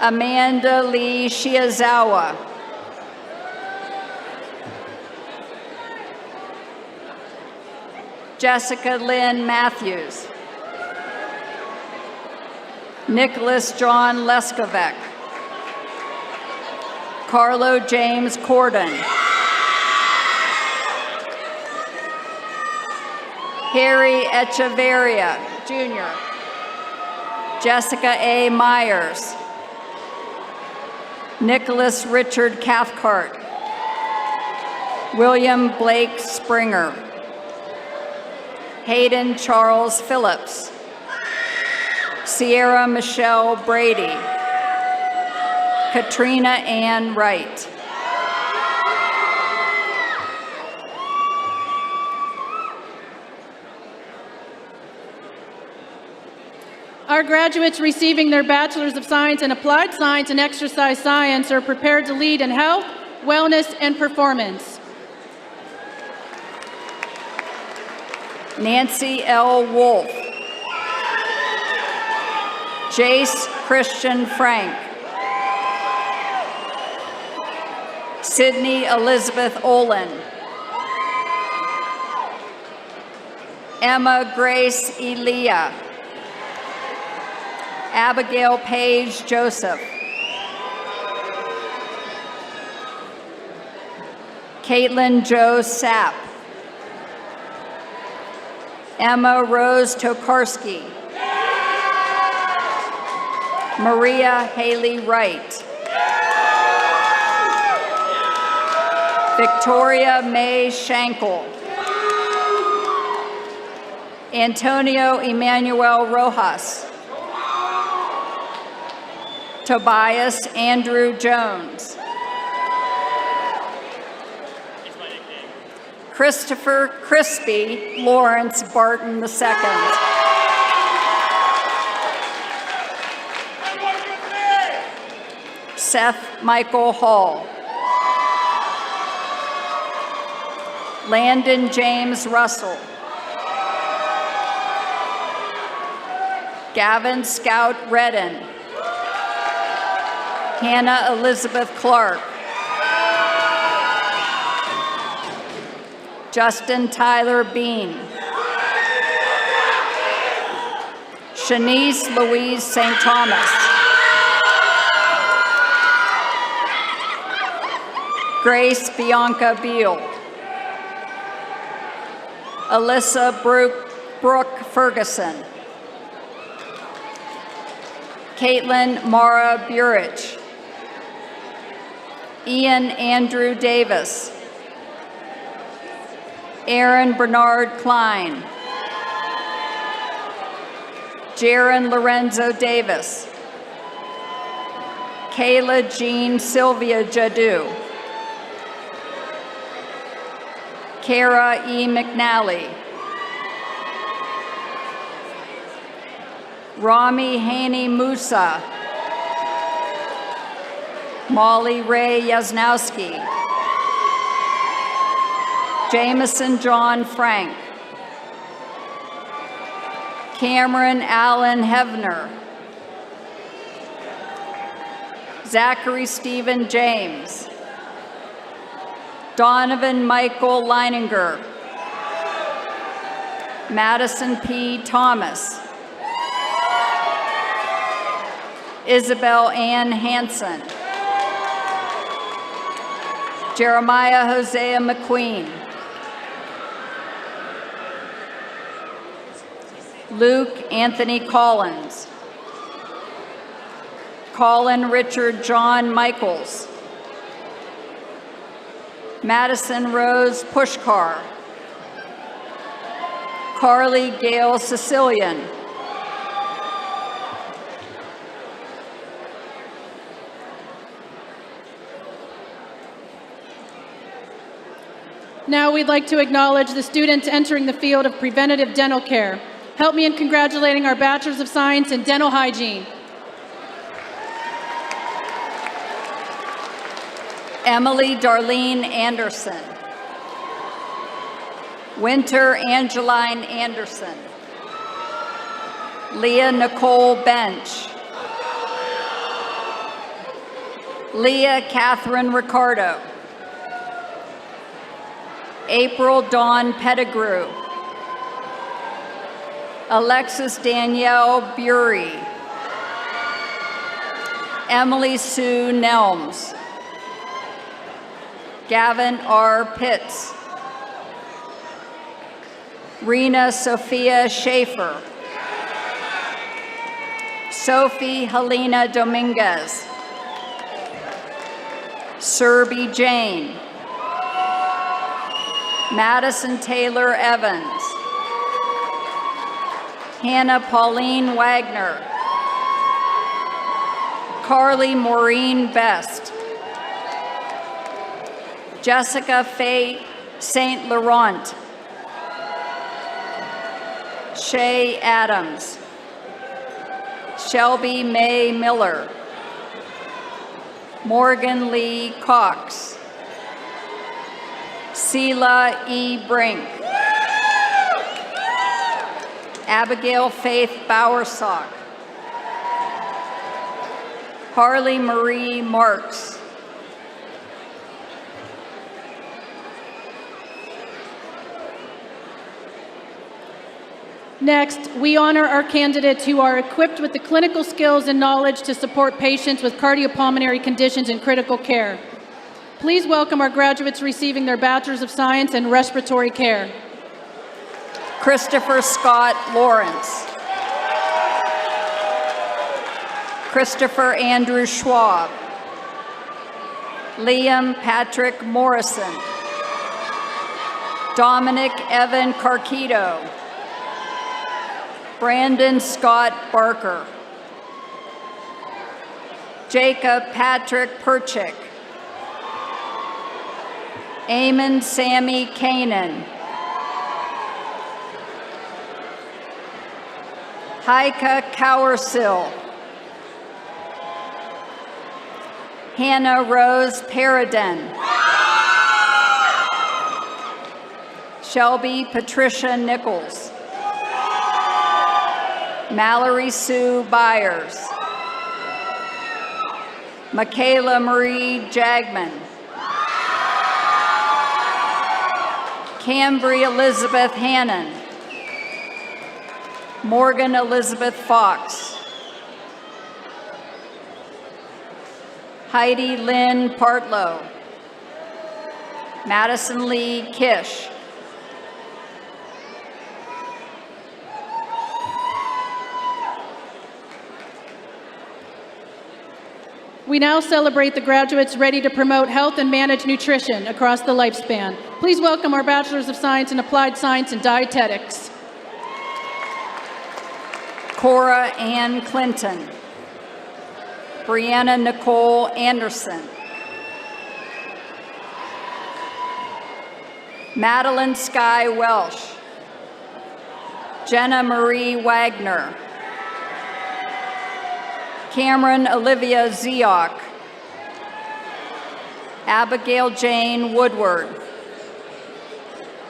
Amanda Lee Shiazawa. Jessica Lynn Matthews. Nicholas John Leskovec. Carlo James Corden. Harry Echeverria, Jr. Jessica A. Myers. Nicholas Richard Cathcart. William Blake Springer. Hayden Charles Phillips. Sierra Michelle Brady. Katrina Ann Wright. Our graduates receiving their Bachelors of Science in Applied Science and Exercise Science are prepared to lead in health, wellness, and performance. Nancy L. Wolf. Jace Christian Frank. Sydney Elizabeth Olin. Emma Grace Elia. Abigail Page Joseph. Caitlin Jo Sapp. Emma Rose Tokarski. Maria Haley Wright. Victoria May Shankle. Antonio Emmanuel Rojas. Tobias Andrew Jones. Christopher Crispy Lawrence Barton II. Seth Michael Hall. Landon James Russell. Gavin Scout Redden. Hannah Elizabeth Clark. Justin Tyler Bean. Shanice Louise St. Thomas. Grace Bianca Beal. Alyssa Brooke Ferguson. Caitlin Mara Burich. Ian Andrew Davis. Aaron Bernard Klein. Jaron Lorenzo Davis. Kayla Jean Sylvia Jadu. Kara E. McNally. Rami Haney Musa. Molly Ray Yasnowski, Jameson John Frank, Cameron Allen Hevner, Zachary Stephen James, Donovan Michael Leininger, Madison P. Thomas, Isabel Ann Hansen, Jeremiah Hosea McQueen, Luke Anthony Collins, Colin Richard John Michaels, Madison Rose Pushkar, Carly Gail Sicilian, Now we'd like to acknowledge the students entering the field of preventative dental care. Help me in congratulating our Bachelors of Science in Dental Hygiene. Emily Darlene Anderson, Winter Angeline Anderson, Leah Nicole Bench, Leah Catherine Ricardo, April Dawn Pettigrew, Alexis Danielle Bury, Emily Sue Nelms, Gavin R. Pitts, Rena Sophia Schaefer, Sophie Helena Dominguez, Serby Jane, Madison Taylor Evans, Hannah Pauline Wagner, Carly Maureen Best, Jessica Faye St. Laurent, Shay Adams, Shelby May Miller, Morgan Lee Cox, Sela E. Brink, Abigail Faith Bowersock, Harley Marie Marks, Next, we honor our candidates who are equipped with the clinical skills and knowledge to support patients with cardiopulmonary conditions in critical care. Please welcome our graduates receiving their Bachelors of Science in Respiratory Care. Christopher Scott Lawrence, Christopher Andrew Schwab, Liam Patrick Morrison, Dominic Evan Carquito, Brandon Scott Barker, Jacob Patrick Perchick, Eamon Sammy Kanan, Heike Cowersill, Hannah Rose Paradin, Shelby Patricia Nichols, Mallory Sue Byers, Michaela Marie Jagman, Cambry Elizabeth Hannon, Morgan Elizabeth Fox, Heidi Lynn Partlow, Madison Lee Kish, We now celebrate the graduates ready to promote health and manage nutrition across the lifespan. Please welcome our Bachelors of Science in Applied Science and Dietetics. Cora Ann Clinton, Brianna Nicole Anderson, Madeline Sky Welsh, Jenna Marie Wagner, Cameron Olivia Zioch, Abigail Jane Woodward,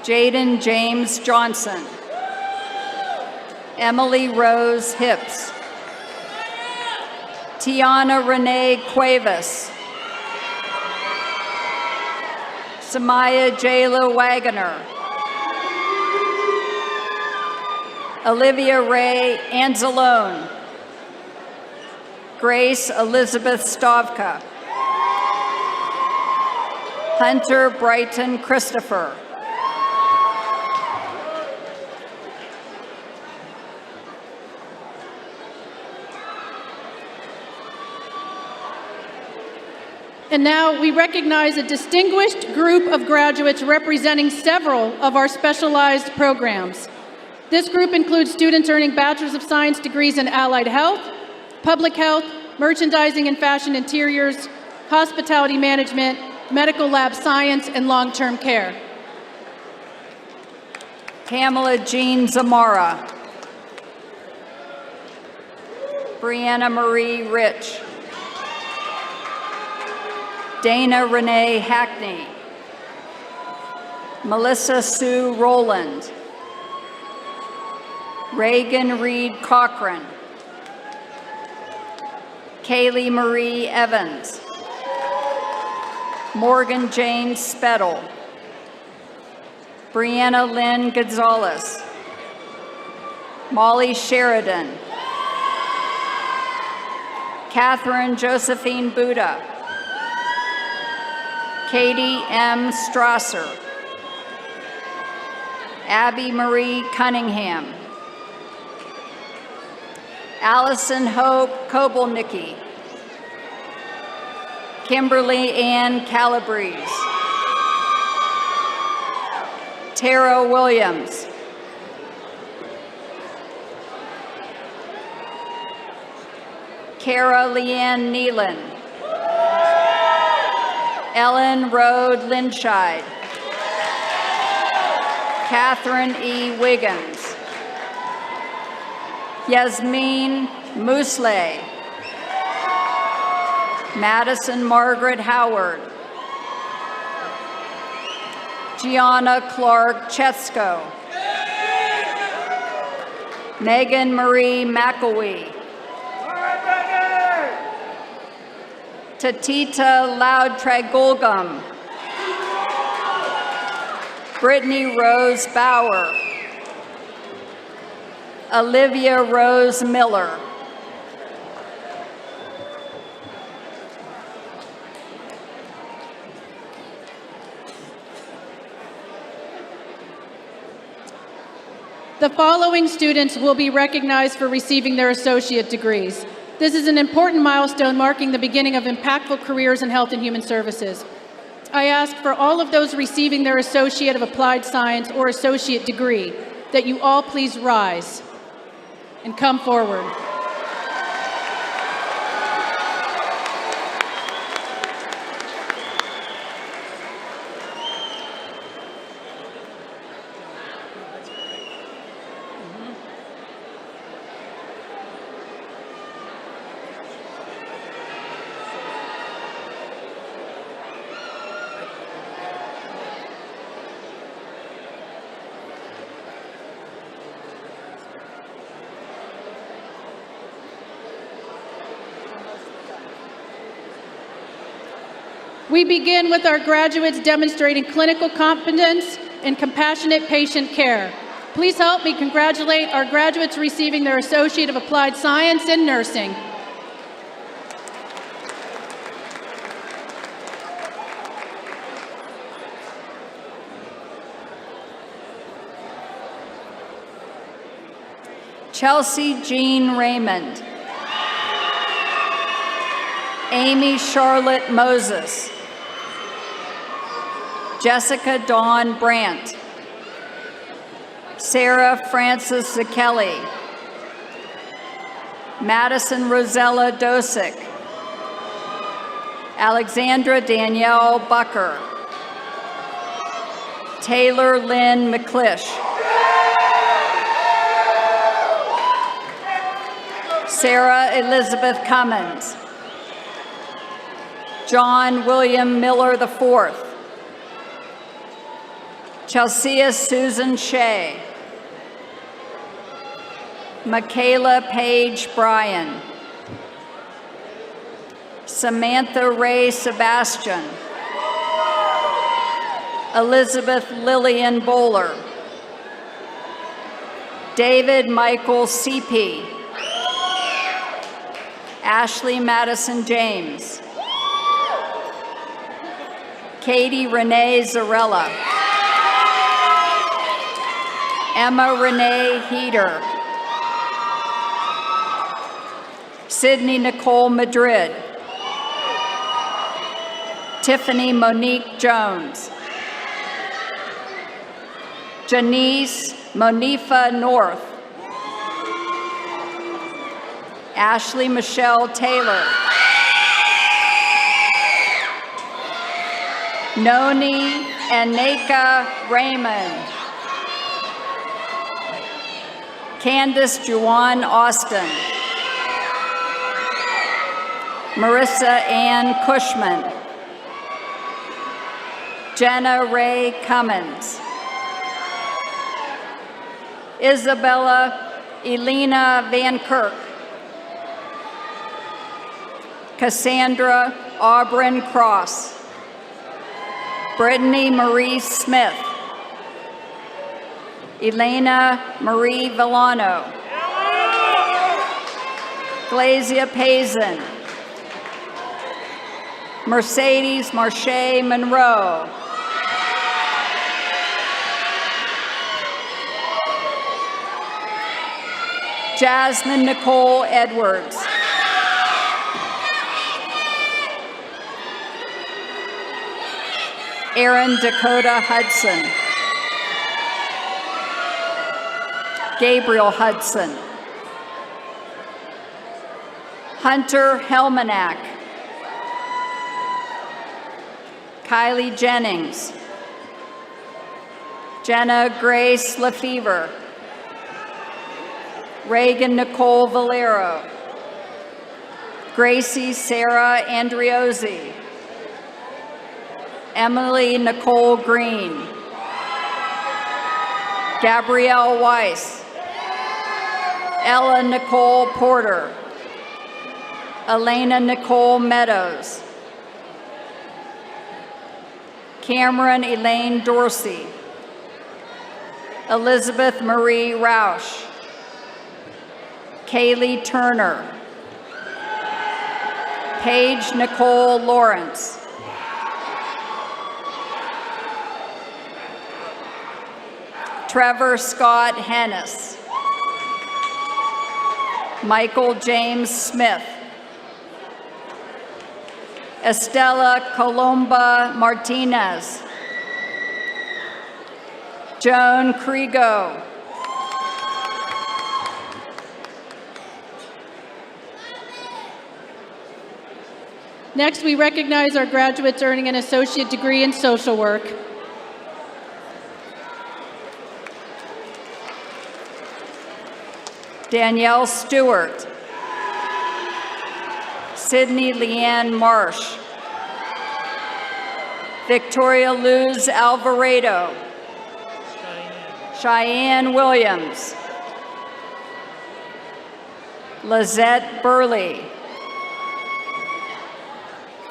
Jaden James Johnson, Emily Rose Hips, Tiana Renee Cuevas, Samaya Jayla Wagoner, Olivia Ray Anzalone, Grace Elizabeth Stavka, Hunter Brighton Christopher, And now we recognize a distinguished group of graduates representing several of our specialized programs. This group includes students earning Bachelor's of Science degrees in Allied Health, Public Health, Merchandising and Fashion Interiors, Hospitality Management, Medical Lab Science, and Long-Term Care. Pamela Jean Zamora, Brianna Marie Rich, Dana Renee Hackney, Melissa Sue Rowland, Reagan Reed Cochran, Kaylee Marie Evans, Morgan Jane Spettle, Brianna Lynn Gonzalez, Molly Sheridan, Catherine Josephine Buddha, Katie M. Strasser, Abby Marie Cunningham, Allison Hope Kobelnicki, Kimberly Ann Calabrese, Tara Williams, Kara Leanne Nealon, Ellen Rode Linscheid, Catherine E. Wiggins, Yasmin Musleh, Madison Margaret Howard, Gianna Clark Chesko, Megan Marie McElwee, Tatita Loud-Tragulgum, Brittany Rose Bauer, Olivia Rose Miller, The following students will be recognized for receiving their associate degrees. This is an important milestone marking the beginning of impactful careers in health and human services. I ask for all of those receiving their Associate of Applied Science or associate degree that you all please rise and come forward. We begin with our graduates demonstrating clinical competence and compassionate patient care. Please help me congratulate our graduates receiving their Associate of Applied Science in Nursing. Chelsea Jean Raymond, Amy Charlotte Moses, Jessica Dawn Brandt, Sarah Frances Zakelli, Madison Rosella Dosick, Alexandra Danielle Bucker, Taylor Lynn McClish, Sarah Elizabeth Cummins, John William Miller IV. Chelsea Susan Shea. Michaela Paige Bryan. Samantha Ray Sebastian. Elizabeth Lillian Bowler. David Michael C.P. Ashley Madison James. Katie Renee Zarella. Emma Renee Heater. Sydney Nicole Madrid. Tiffany Monique Jones. Janice Monifa North. Ashley Michelle Taylor. Noni Aneka Raymond. Candace Juwan Austin. Marissa Ann Cushman. Jenna Ray Cummins. Isabella Elena Van Kirk. Cassandra Auburn Cross. Brittany Marie Smith. Elena Marie Villano. Glazia Pazin. Mercedes Marche Monroe. Jasmine Nicole Edwards. Erin Dakota Hudson. Gabriel Hudson. Hunter Helmanack. Kylie Jennings. Jenna Grace Lefevre. Reagan Nicole Valero. Gracie Sarah Andriozzi. Emily Nicole Green. Gabrielle Weiss. Ella Nicole Porter. Elena Nicole Meadows. Cameron Elaine Dorsey. Elizabeth Marie Roush. Kaylee Turner. Paige Nicole Lawrence. Trevor Scott Hennis. Michael James Smith. Estella Colomba Martinez. Joan Krigo. Next, we recognize our graduates earning an associate degree in social work. Danielle Stewart. Sydney Leanne Marsh. Victoria Luz Alvarado. Cheyenne Williams. Lizette Burley.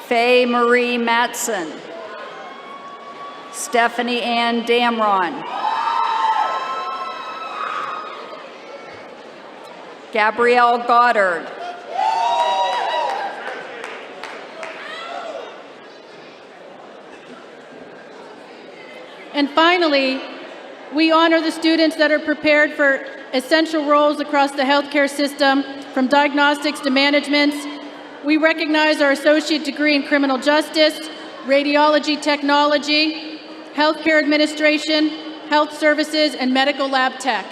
Faye Marie Matson. Stephanie Ann Damron. Gabrielle Goddard. And finally, we honor the students that are prepared for essential roles across the healthcare system, from diagnostics to management. We recognize our associate degree in criminal justice, radiology technology, healthcare administration, health services, and medical lab tech.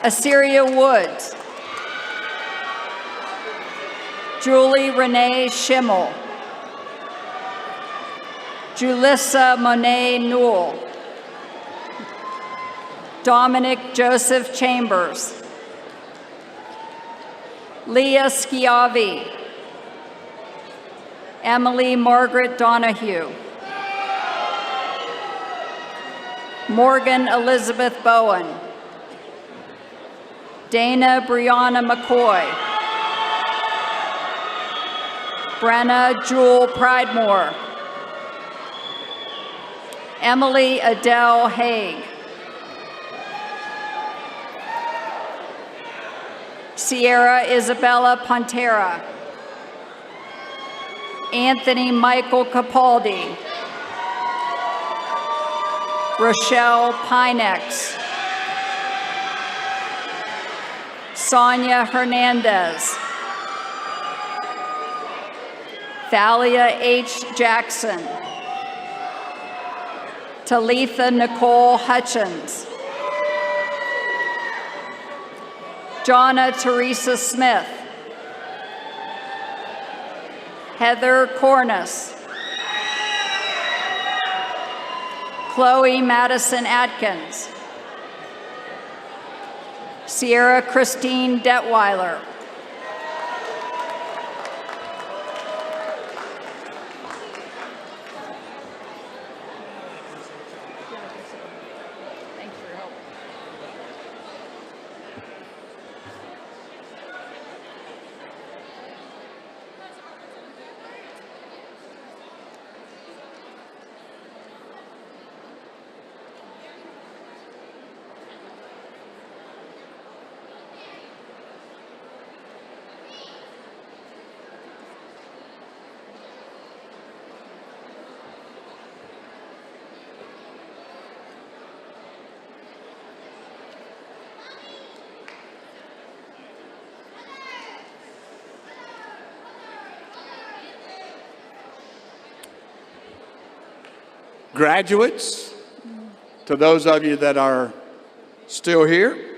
Assyria Woods. Julie Renee Schimmel. Julissa Monet Newell. Dominic Joseph Chambers. Leah Schiavi. Emily Margaret Donahue. Morgan Elizabeth Bowen. Dana Brianna McCoy. Brenna Jewel Pridemore. Emily Adele Haig. Sierra Isabella Pontera. Anthony Michael Capaldi. Rochelle Pinex. Sonia Hernandez. Thalia H. Jackson. Talitha Nicole Hutchins. Jonna Teresa Smith. Heather Cornice. Chloe Madison Atkins. Sierra Christine Detweiler. Graduates, to those of you that are still here,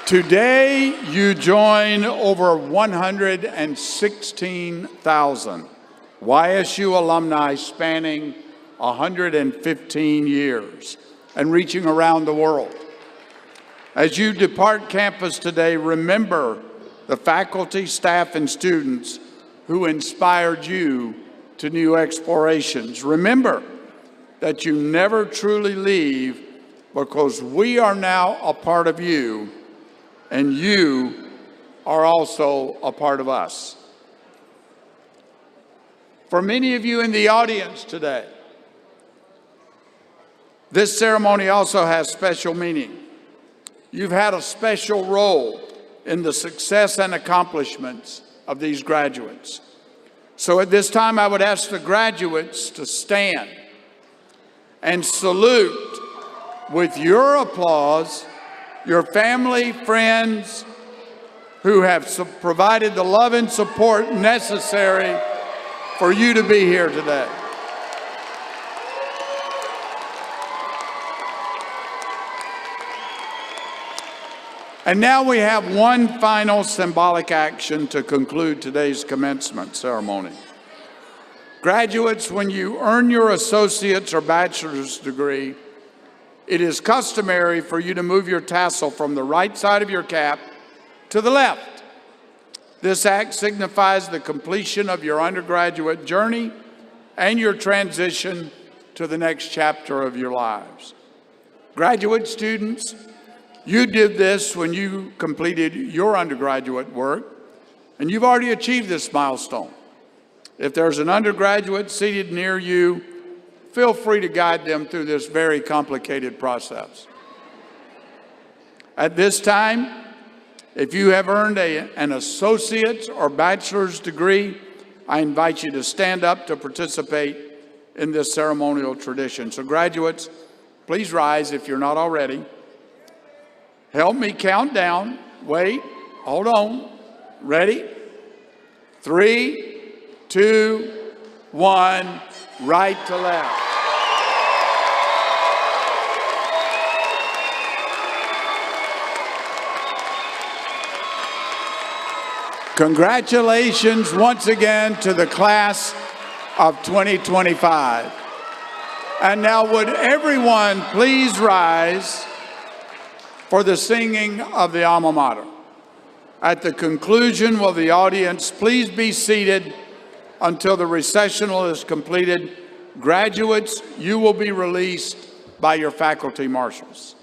today you join over 116,000 YSU alumni spanning 115 years and reaching around the world. As you depart campus today, remember the faculty, staff, and students who inspired you to new explorations. Remember that you never truly leave because we are now a part of you and you are also a part of us. For many of you in the audience today, this ceremony also has special meaning. You've had a special role in the success and accomplishments of these graduates. So at this time, I would ask the graduates to stand and salute with your applause your family, friends who have provided the love and support necessary for you to be here today. And now we have one final symbolic action to conclude today's commencement ceremony. Graduates, when you earn your associate's or bachelor's degree, it is customary for you to move your tassel from the right side of your cap to the left. This act signifies the completion of your undergraduate journey and your transition to the next chapter of your lives. Graduate students, you did this when you completed your undergraduate work, and you've already achieved this milestone. If there's an undergraduate seated near you, feel free to guide them through this very complicated process. At this time, if you have earned an associate's or bachelor's degree, I invite you to stand up to participate in this ceremonial tradition. So graduates, please rise if you're not already. Help me count down. Wait, hold on. Ready? 3, 2, 1, right to left. Congratulations once again to the class of 2025. And now would everyone please rise for the singing of the alma mater. At the conclusion, will the audience please be seated until the recessional is completed. Graduates, you will be released by your faculty marshals.